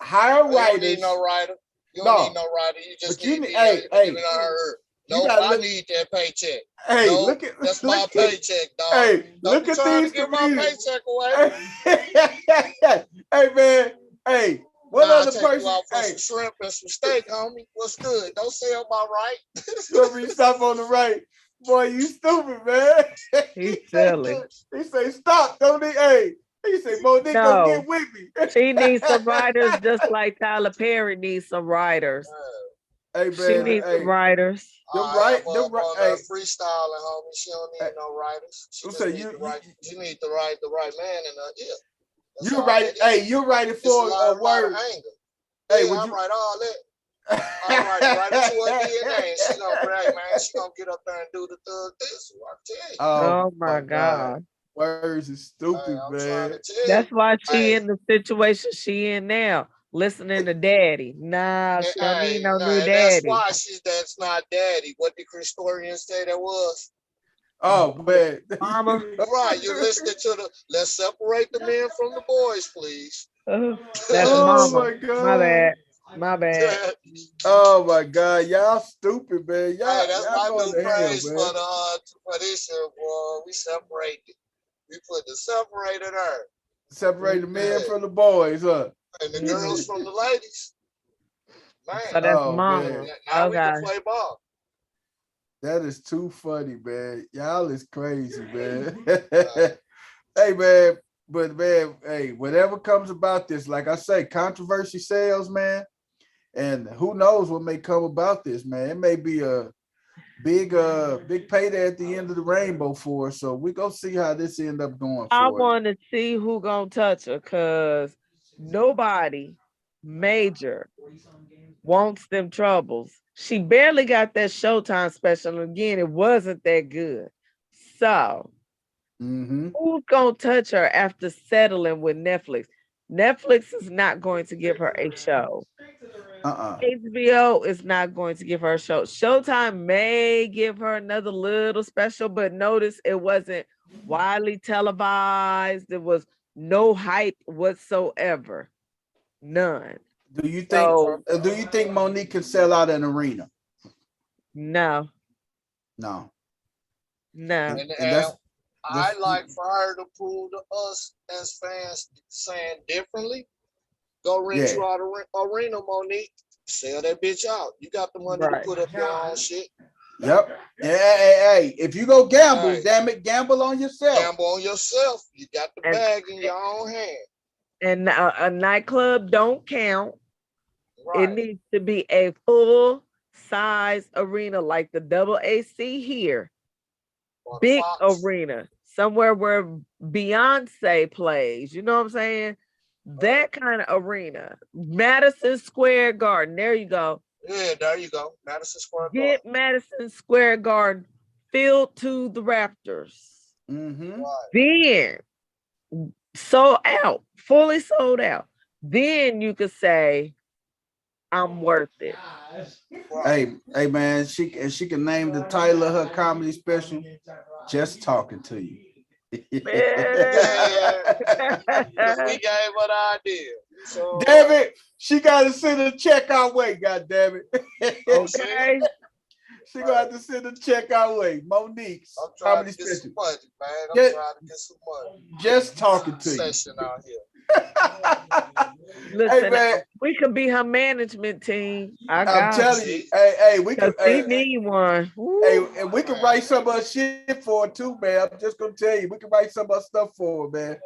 Hire writers. You don't need no writer. You don't need no writer. You just need me. No, I need that paycheck. Hey, no, look at that's my paycheck, dog. Hey, don't look at these to my paycheck away. Hey man, hey, what other person? You out for some shrimp and some steak, homie. What's good? Don't sell my right. You stop on the right, boy. You stupid, man. He's silly. He say stop, don't he? Hey, he say Monique, go get with me. She needs some writers, just like Tyler Perry needs some writers. Hey man, she needs some writers. The right, freestyling, homie. She don't need no writers. She need the right man in her ear. You write, you write it for a word. Hey, I write all that. I write it to her DNA. And she gonna brag, man. She gonna get up there and do the thug this. I tell you. Oh my God. Words is stupid, man. That's why she in the situation she in now. Listening to daddy. Nah, she don't need no new daddy. That's why that's not daddy. What did Christorian say that was? Oh man. Mama. Right, you listening to let's separate the men from the boys, please. That's mama. My God. My bad. Oh my God, y'all stupid, man. Y'all, hey, that's my new praise for this year, boy. We separated. We put the separated her. Separate the men from the boys, huh? And the girls from the ladies. Man. So that's mama. Now we can play ball. That is too funny, man. Y'all is crazy, man. Hey, man. But, man, hey, whatever comes about this, like I say, controversy sells, man. And who knows what may come about this, man. It may be a big payday at the end of the rainbow for us. So we go see how this end up going. I want to see who gonna touch her, because nobody major wants them troubles. She barely got that Showtime special. Again, it wasn't that good. So who's gonna touch her after settling with Netflix? Netflix is not going to give her a show. HBO is not going to give her a show. Showtime may give her another little special, but notice it wasn't widely televised. There was no hype whatsoever. None. Do you think Monique can sell out an arena? No. No. And I like for her to prove to us as fans saying differently. Go rent you out an arena, Monique. Sell that bitch out. You got the money to put up your own shit. Yep. Hey, if you go gamble, Right. damn it, gamble on yourself. Gamble on yourself. You got the And- bag in your own hand. And a nightclub don't count. It Right. needs to be a full size arena like the double AC here. Or the Big Fox. arena, somewhere where Beyonce plays. You know what I'm saying? That kind of arena. Madison Square Garden. There you go. Yeah, there you go. Madison Square Garden. Get Madison Square Garden filled to the rafters. Mm-hmm. Right. Then sold out, fully sold out. Then you could say, I'm worth it. Right. Hey, man, she can name the title of her comedy special. Just talking to you. Yeah. 'Cause we gave her the idea. So Damn it, she got to send a check our way. God damn it. Okay. She gonna have to send a check our way. Monique's I'm trying comedy to get some special. money, man. I'm Yeah. trying to get some money. Just talking to you. Session out here. Listen, Hey, man. we could be her management team. I I'm got telling you, hey, we because can, she need one. hey, Woo. and we can write some of her shit for her too, man. I'm just gonna tell you, we can write some of her stuff for her, man.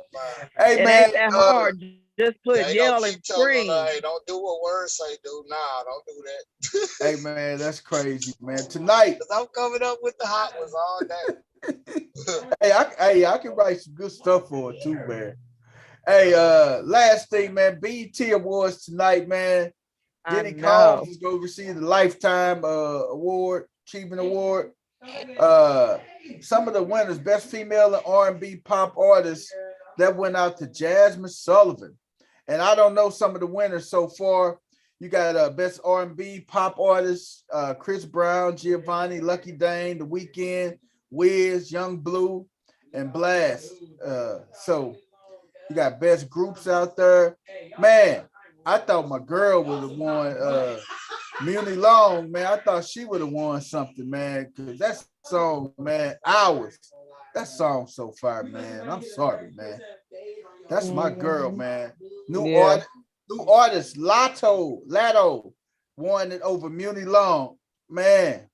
Hey, It man, ain't that hard. Just put They yell gonna and keep telling scream. her, hey, don't do what words say, do. Nah, don't do that. hey, man, that's crazy, man. Tonight, Cause I'm coming up with the hot ones all day. I can write some good stuff for her too, man. Hey, last thing, man, BET Awards tonight, man. I Denny know. Combs is going to receive the Lifetime Award, Achievement Award. Some of the winners, Best Female and R&B Pop Artists, that went out to Jasmine Sullivan. And I don't know some of the winners so far. You got Best R&B Pop Artist, Chris Brown, Giovanni, Lucky Dane, The Weeknd, Wiz, Young Blue, and Blast. So you got best groups out there. Man, I thought my girl would have won Muni Long, man. I thought she would have won something, man. Cause that song, man, hours. That song so far, man. I'm sorry, man. That's my girl, man. New artist, Latto won it over Muni Long. Man,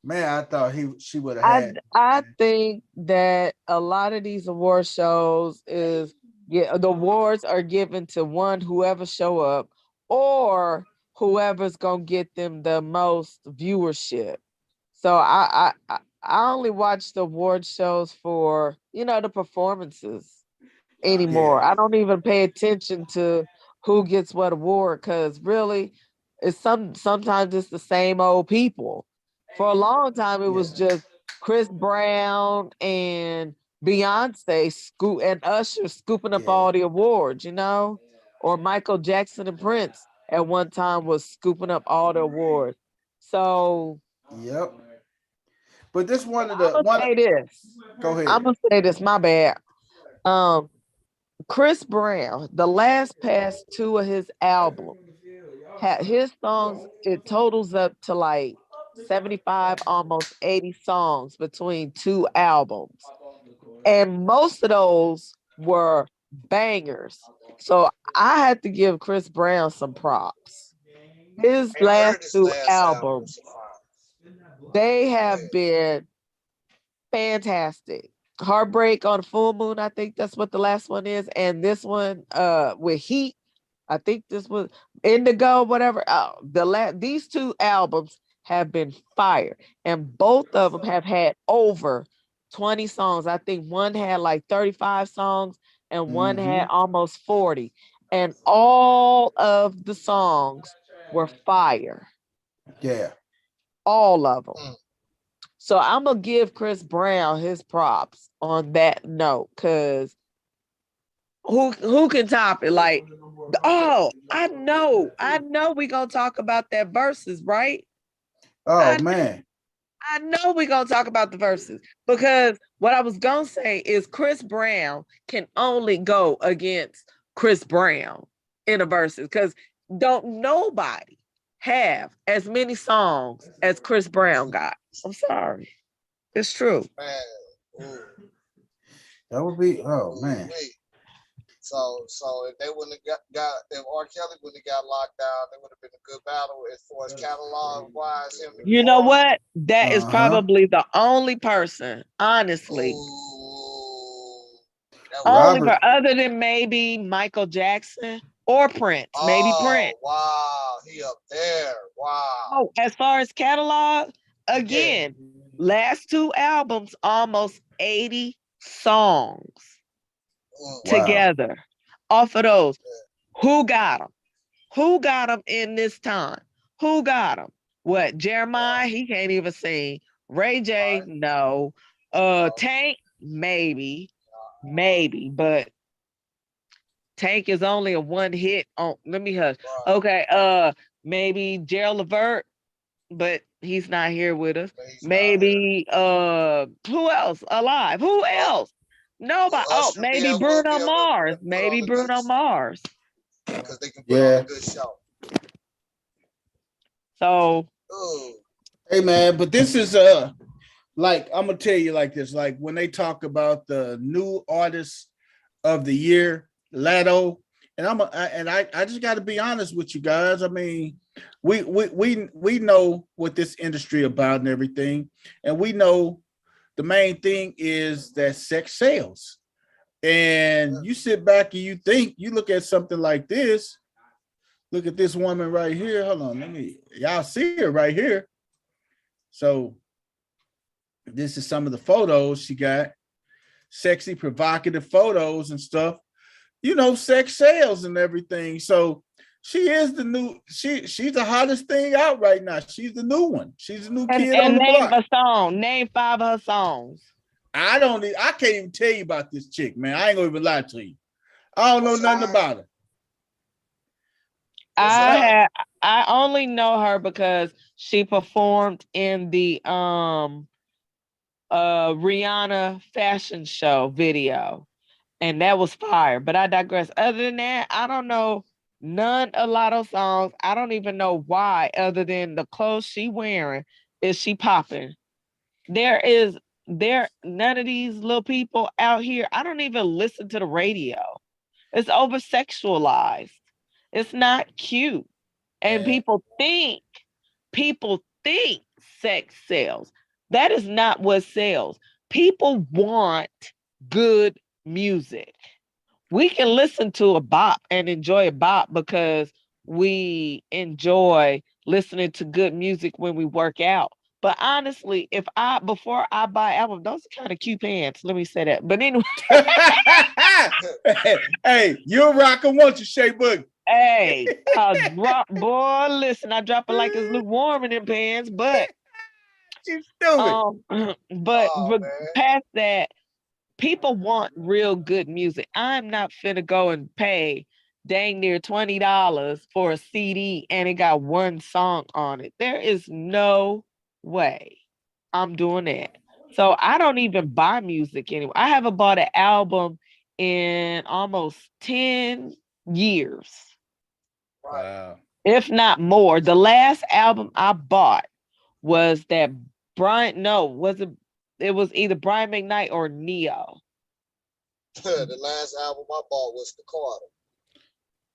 I thought she would have had. I think that a lot of these award shows is the awards are given to whoever show up or whoever's gonna get them the most viewership. So I only watch the award shows for the performances anymore. Yeah. I don't even pay attention to who gets what award because really it's sometimes it's the same old people. For a long time it was just Chris Brown and Beyonce and Usher scooping up all the awards, or Michael Jackson and Prince at one time was scooping up all the awards. So Yep. But this one of I'm the gonna say this. Go ahead. I'm gonna say this. My bad. Chris Brown, the last past two of his albums, had his songs. It totals up to like 75, almost 80 songs between two albums, and most of those were bangers. So I had to give Chris Brown some props. His Ain't last heard his two last albums, they have been fantastic. Heartbreak on Full Moon, I think that's what the last one is. And this one with Heat, I think this was Indigo, whatever. These two albums have been fire. And both of them have had over 20 songs. I think one had like 35 songs and one had almost 40. And all of the songs were fire. Yeah. All of them. So I'm gonna give Chris Brown his props on that note, because who can top it? Like, oh, I know we gonna talk about that verses, right? Oh man. I know we gonna talk about the verses, because what I was gonna say is Chris Brown can only go against Chris Brown in a verses, because don't nobody have as many songs as Chris Brown got. I'm sorry. It's true. Man, That would be, oh man. So if they wouldn't have if R. Kelly wouldn't have got locked down, it would have been a good battle as far as catalog wise. Him and You know Corey. what? That is probably the only person, honestly, Ooh, Robert. other than maybe Michael Jackson or Prince, maybe Prince. Oh wow, he up there. Wow. Oh, as far as catalog, Yeah. again, last 2 albums, almost 80 songs together off of those. Who got them? Who got them in this time? Who got them? What? Jeremiah? He can't even sing. Ray J? No. Tank? Maybe, but Tank is only a one hit on. Let me hush. Okay. Maybe Gerald Levert, but he's not here with us. Maybe who else alive? Who else? Nobody. Oh, maybe Bruno Mars. Maybe Bruno Mars. Because they can put on a good show. So hey man, but this is like I'm gonna tell you like this, like when they talk about the new artist of the year, Lato, and I just got to be honest with you guys. I mean, we know what this industry about and everything, and we know the main thing is that sex sells. And you sit back and you look at something like this. Look at this woman right here. Hold on, y'all see her right here. So this is some of the photos she got. Sexy, provocative photos and stuff. You know, sex sales and everything. So she is the new, she's the hottest thing out right now. She's the new one. She's the new kid on the block. Name a song. Name 5 of her songs. I can't even tell you about this chick, man. I ain't gonna even lie to you. I don't know nothing about her. I only know her because she performed in the Rihanna fashion show video, and that was fire. But I digress. Other than that, I don't know none of Lotto songs. I don't even know why, other than the clothes she wearing. Is she popping? None of these little people out here. I don't even listen to the radio. It's over sexualized. It's not cute. And people think sex sells. That is not what sells. People want good music. We can listen to a bop and enjoy a bop because we enjoy listening to good music when we work out. But honestly, before I buy album, those are kind of cute pants. Let me say that. But anyway. Hey, you're rocking, won't you, Shay Boog? Hey, boy, listen, I drop it like it's lukewarm in them pants, but you stupid. But past that, people want real good music. I'm not finna go and pay dang near $20 for a CD and it got one song on it. There is no way I'm doing that. So I don't even buy music anymore. I haven't bought an album in almost 10 years. Wow. If not more. The last album I bought was that it was either Brian McKnight or Neo. The last album I bought was The Carter.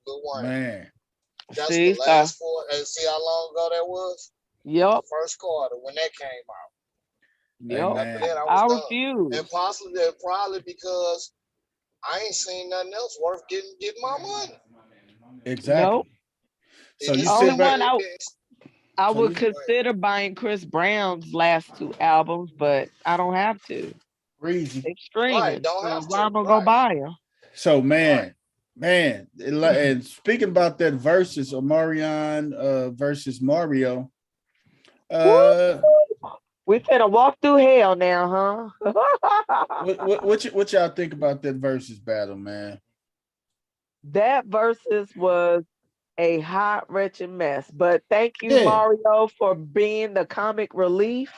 Lil Wayne. Man. That's the last 4. And see how long ago that was? Yep. The first Carter when that came out. Yep. I refuse. And probably because I ain't seen nothing else worth getting my money. Exactly. Nope. So you only one I would consider buying Chris Brown's last 2 albums, but I don't have to. Crazy. Extreme. Right, don't have to. I'm gonna go buy them. So man, and speaking about that versus Omarion versus Mario, we finna walk through hell now, huh? what y'all think about that versus battle, man? That versus was a hot, wretched mess. But thank you, Mario, for being the comic relief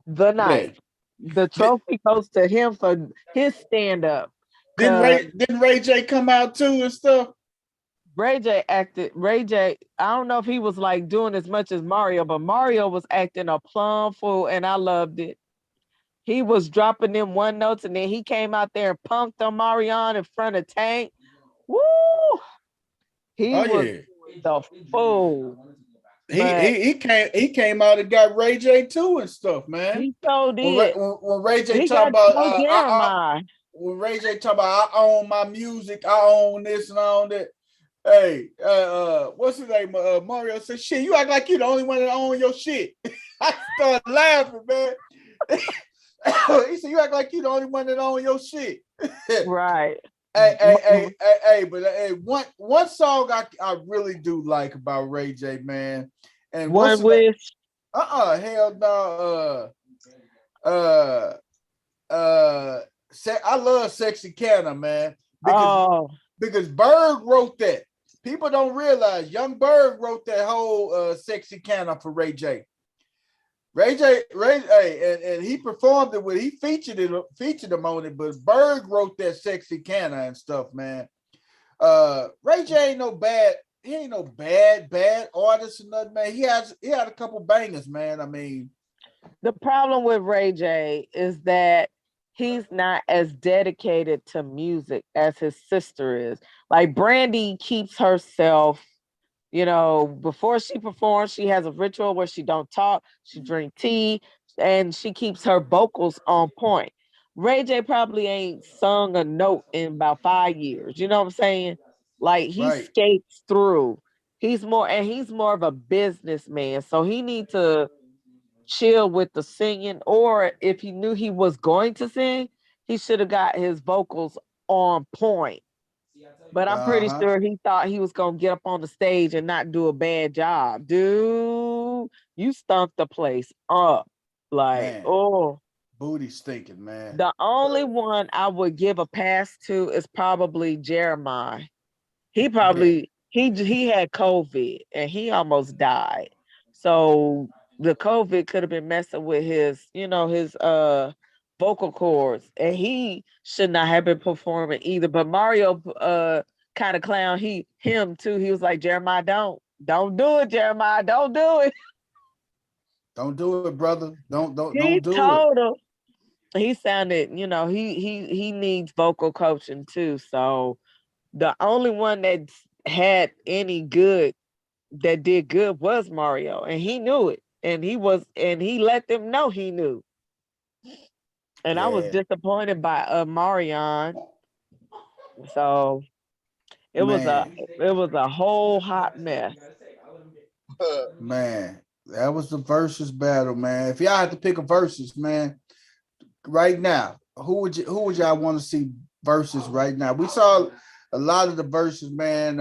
the night. The trophy goes to him for his stand-up. Didn't Ray J come out too and stuff? Ray J, I don't know if he was like doing as much as Mario, but Mario was acting a plum fool, and I loved it. He was dropping them one notes, and then he came out there and punked on Marion in front of Tank. Woo! He Oh was yeah. the fool, He but he he came out and got Ray J too and stuff, man. he so did. When Ray J He talk got about no Jeremiah. when Ray J talk about I own my music, I own this and I own that. Hey, what's his name? Mario said, "Shit, you act like you the only one that own your shit." I started laughing, man. He said, "You act like you the only one that own your shit." Right. But one song I really do like about Ray J, man. And what's One the name? wish. Hell no. I love Sexy Canna, man, Oh, because Berg wrote that. People don't realize Young Berg wrote that whole Sexy Canna for Ray J. And he performed it with, he featured him on it, but Berg wrote that Sexy Canna and stuff, man. Ray J ain't no bad, he ain't no bad artist or nothing, man. He had a couple bangers, man. I mean, the problem with Ray J is that he's not as dedicated to music as his sister is. Like Brandy keeps herself, before she performs, she has a ritual where she don't talk, she drink tea, and she keeps her vocals on point. Ray J probably ain't sung a note in about 5 years. You know what I'm saying? Like he right. skates through. He's more of a businessman, so he needs to chill with the singing, or if he knew he was going to sing, he should have got his vocals on point. But I'm pretty Uh-huh. sure he thought he was gonna get up on the stage and not do a bad job. Dude, you stunk the place up. Like, Man, oh, booty stinking, man. the only one I would give a pass to is probably Jeremiah. He Yeah. probably he had COVID and he almost died. So the COVID could have been messing with his vocal cords, and he should not have been performing either. But Mario kind of clown him too. He was like, Jeremiah, don't do it, Jeremiah, don't do it. Don't do it, brother. Don't He do it. told him. He sounded, he needs vocal coaching too. So the only one that had any good that did good was Mario, and he knew it, and he let them know he knew. And I was Yeah, disappointed by Marion. So man. it was a whole hot mess. Man, that was the versus battle, man. If y'all had to pick a versus, man, right now, who would y'all want to see versus right now? We saw a lot of the verses, man.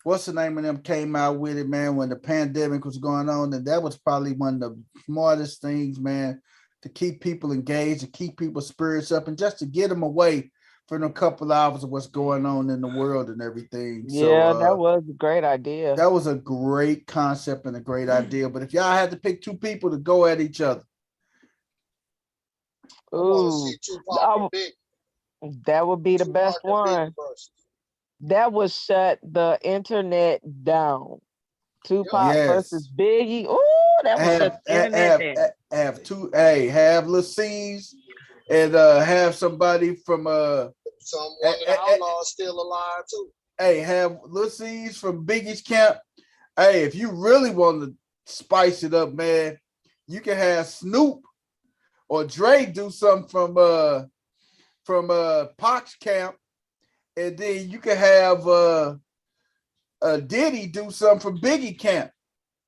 What's the name of them came out with it, man, when the pandemic was going on, and that was probably one of the smartest things, man, to keep people engaged, to keep people's spirits up, and just to get them away from a couple hours of what's going on in the world and everything. So Yeah, that was a great idea. that was a great concept and a great idea. But if y'all had to pick two people to go at each other, I want to Ooh, see Tupac and Big. that would be the Tupac best and Big one. versus. That would shut the internet down. Tupac versus yes, Biggie. Ooh, that would shut the internet down. have Lil C's and have somebody from Some one of the outlaws still alive too. have Lil C's from Biggie's camp. Hey, if you really want to spice it up, man, you can have Snoop or Dre do something from Pac's camp, and then you can have Diddy do something from Biggie camp.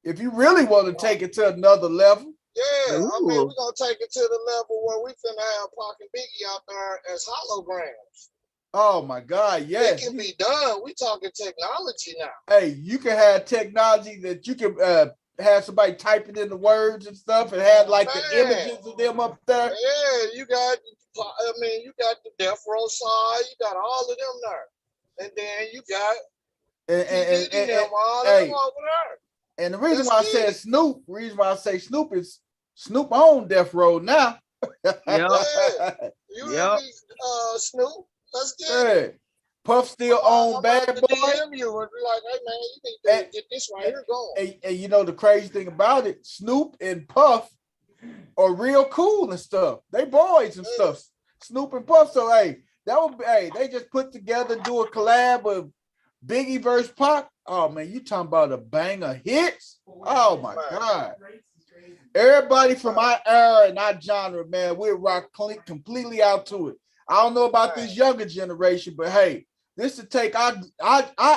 If you really want to take it to another level. Yeah, I mean, Ooh. we're gonna take it to the level where we finna have Pac and Biggie out there as holograms. Oh my God, yes. It can be done. We talking technology now. Hey, you can have technology that you can have somebody typing in the words and stuff and have like the images of them up there. Yeah, you got the Death Row side, you got all of them there. And then you got all of them over there. And the reason why I said Snoop, is Snoop on Death Row now. Yep. Yeah. You Yep. hear me, Snoop? Let's get it. Puff still on Bad Boy. DM you and be like, hey man, you need to get this right here going. And you know the crazy thing about it, Snoop and Puff are real cool and stuff. They boys and stuff. Snoop and Puff. So hey, that would be they just put together, do a collab of Biggie versus Pac. Oh man, you talking about a bang of hits? Oh my God. Everybody from our era and our genre, man, we rock completely out to it. I don't know about this younger generation, but hey, this to take our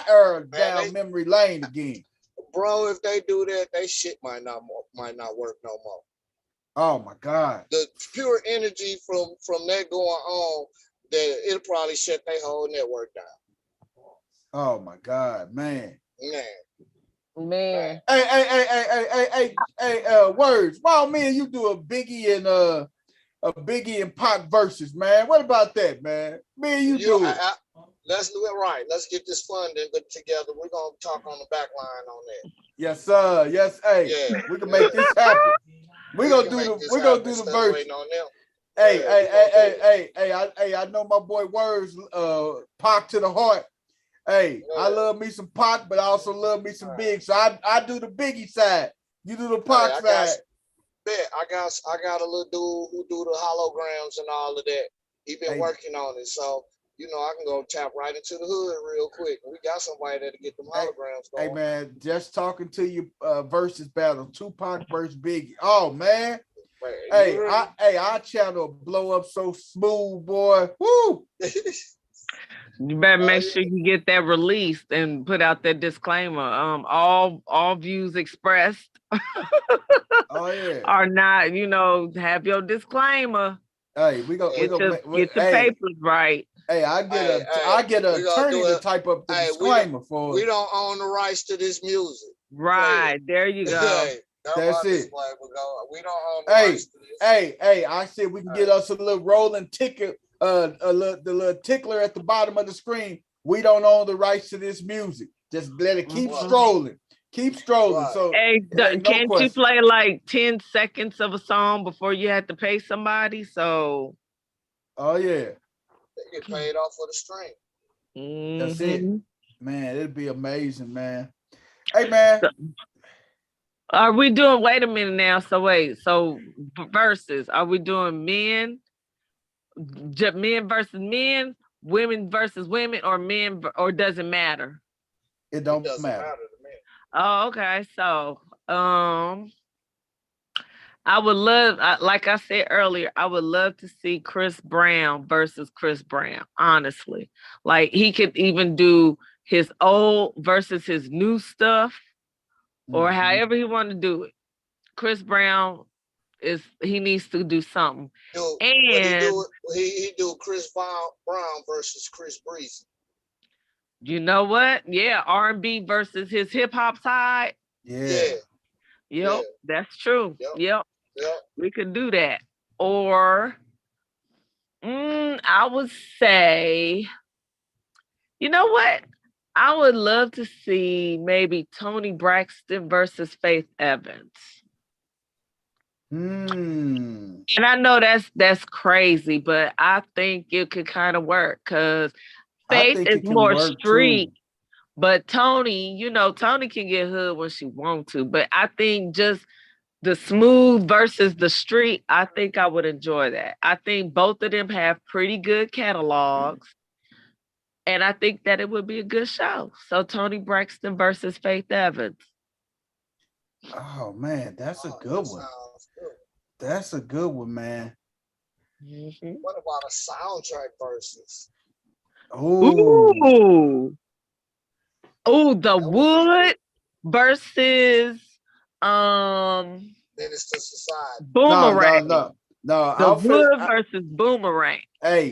era down memory lane again. Bro, if they do that, they shit might not work no more. Oh my God. The pure energy from that going on, that it'll probably shut their whole network down. Oh my God, man. Man. Hey, words. Why don't me and you do a Biggie and Pac versus, man? What about that, man? Me and you do it. Let's do it right. Let's get this funding together. We're gonna talk on the back line on that. Yes, sir. Yes, hey. Yeah, we can make this happen. We're gonna do the verse. Hey, I know my boy Words, Pac to the heart. Hey, I love me some Pac, but I also love me some Big. So I do the Biggie side. You do the Pac side. I got a little dude who do the holograms and all of that. He been working on it. So, I can go tap right into the hood real quick. We got somebody that'll get them holograms going. Hey man, just talking to you versus battle. Tupac versus Biggie. Oh man. Our channel blow up so smooth, boy. Woo! You better make sure you get that released and put out that disclaimer. All views expressed are not, have your disclaimer. Hey, we go get the papers right. Hey, I get an attorney to type up the disclaimer for we don't own the rights to this music. Right. There you go. That's it. We don't own the rights to this. Hey, I said we can get us a little rolling ticket. The little tickler at the bottom of the screen. We don't own the rights to this music. Just let it keep strolling. Keep strolling. Right. So hey, can't you play like 10 seconds of a song before you have to pay somebody? So yeah. They get paid off for the stream. That's it. Man, it'd be amazing, man. Hey man. Are we doing wait a minute now? So versus, are we doing men versus men, women versus women, or men, or does it matter? It doesn't matter to me. Oh, okay. So I would love, like I said earlier, I would love to see Chris Brown versus Chris Brown, honestly. Like he could even do his old versus his new stuff, or however he want to do it. Chris Brown he needs to do something. He do Chris Brown versus Chris Breezy. You know what? Yeah, R&B versus his hip hop side. Yep, that's true. Yep. We could do that. Or I would say, you know what? I would love to see maybe Toni Braxton versus Faith Evans. And I know that's crazy, but I think it could kind of work because Faith is more street, but Toni, Toni can get hood when she wants to. But I think just the smooth versus the street, I think I would enjoy that. I think both of them have pretty good catalogs, and I think that it would be a good show. So Toni Braxton versus Faith Evans. Oh man, that's a good one. That's a good one, man. What about a soundtrack versus? Ooh, the Wood versus Menace to Society. Boomerang. No. The Wood versus Boomerang. Hey,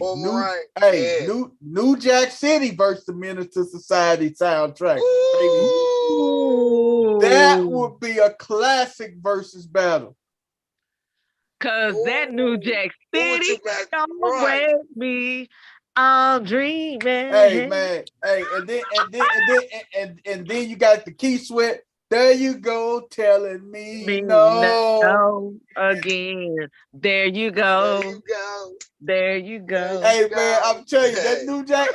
New Jack City versus the Menace to Society soundtrack. Baby. That would be a classic versus battle. Cause that New Jack City don't wake me. I'm dreaming. Hey man, and then you got the Key Sweat. There you go, telling me no again. There you go. There you go. Hey man, I'm telling you that New Jack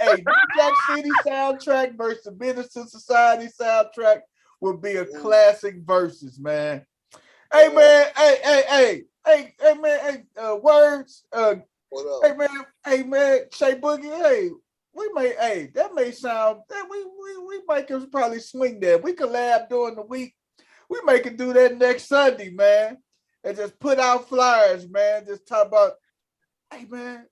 City soundtrack versus the Menace to Society soundtrack would be a classic versus, man. Hey man, hey man, words. What up? Hey man, Shay Boogie, hey, that may sound that we make us probably swing that. We collab during the week. We make it do that next Sunday, man. And just put out flyers, man. Just talk about, hey man,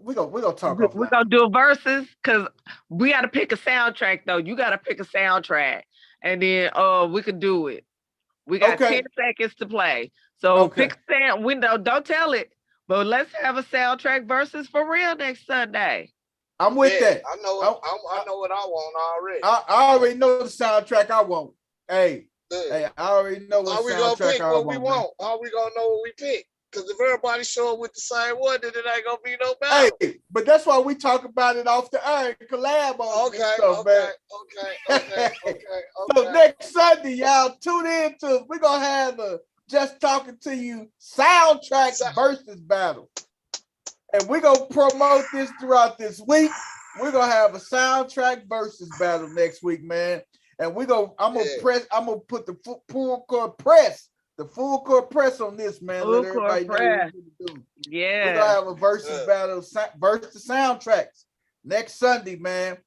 we gonna talk We're offline. gonna do verses because we gotta pick a soundtrack though. You gotta pick a soundtrack, and then we could do it. We got Okay. 10 seconds to play. So Okay. pick a sound window. Don't tell it, but let's have a soundtrack versus for real next Sunday. I'm with Yeah, that. I know. I know what I want already. I already know the soundtrack I want. Hey, Yeah. hey, I already know what How we gonna soundtrack pick I what want. we want? How we gonna know what we pick? Because if everybody show up with the same one, then it ain't gonna be no battle. Hey, but that's why we talk about it off the air and collab on this stuff, man. Okay. So next Sunday, y'all tune in to we're gonna have a Just Talking to You soundtrack versus battle. And we're gonna promote this throughout this week. We're gonna have a soundtrack versus battle next week, man. And I'm gonna put the full court press on this, man. Full Let everybody court know what press. we're gonna do. Yeah. We're gonna have a versus battle versus soundtracks next Sunday, man.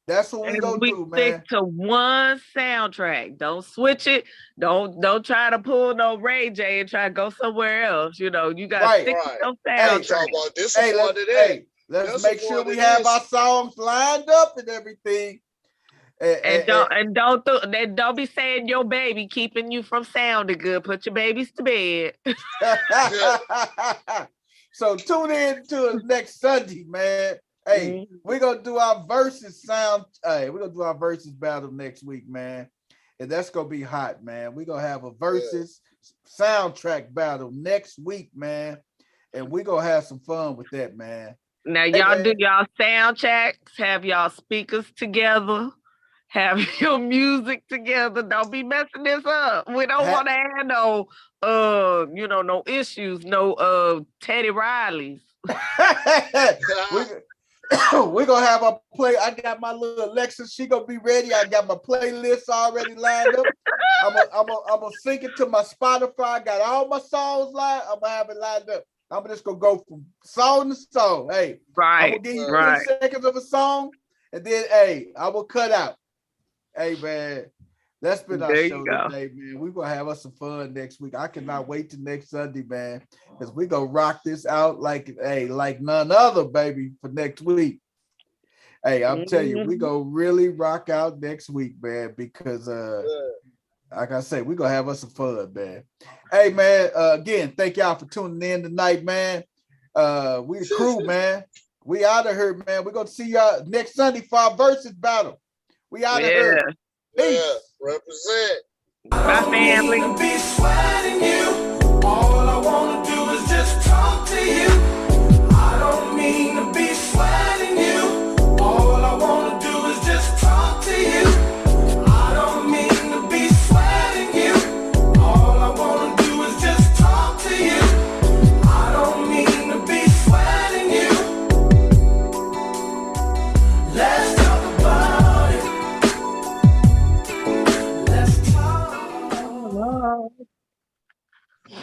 That's what we're gonna do, man. Stick to one soundtrack. Don't switch it. Don't try to pull no Ray J and try to go somewhere else. You know, you gotta stick to your soundtrack. Let's make sure we have our songs lined up and everything. And don't be saying your baby keeping you from sounding good. Put your babies to bed. So tune in to next Sunday, man. Hey, we're gonna do our versus battle next week, man. And that's gonna be hot, man. We're gonna have a versus soundtrack battle next week, man. And we're gonna have some fun with that, man. Now y'all do y'all sound checks, have y'all speakers together, have your music together. Don't be messing this up. We don't want to have no no issues, no Teddy Rileys. We're gonna have a play. I got my little Alexa, she gonna be ready. I got my playlist already lined up. I'm gonna sync it to my Spotify. I got all my songs lined. I'm gonna have it lined up. I'm just gonna go from song to song. Hey, I'm gonna give you 10 seconds of a song, and then I will cut out. Hey man, that's been our show today, man. We're gonna have us some fun next week. I cannot wait till next Sunday, man, because we're gonna rock this out like none other, baby, for next week. Hey, I'm telling you, we're gonna really rock out next week, man, because like I say, we're gonna have us some fun, man. Hey man, again, thank y'all for tuning in tonight, man. We the crew, man. We out of here, man. We're gonna see y'all next Sunday for our versus battle. We out of here. Peace. Represent. Bye, family.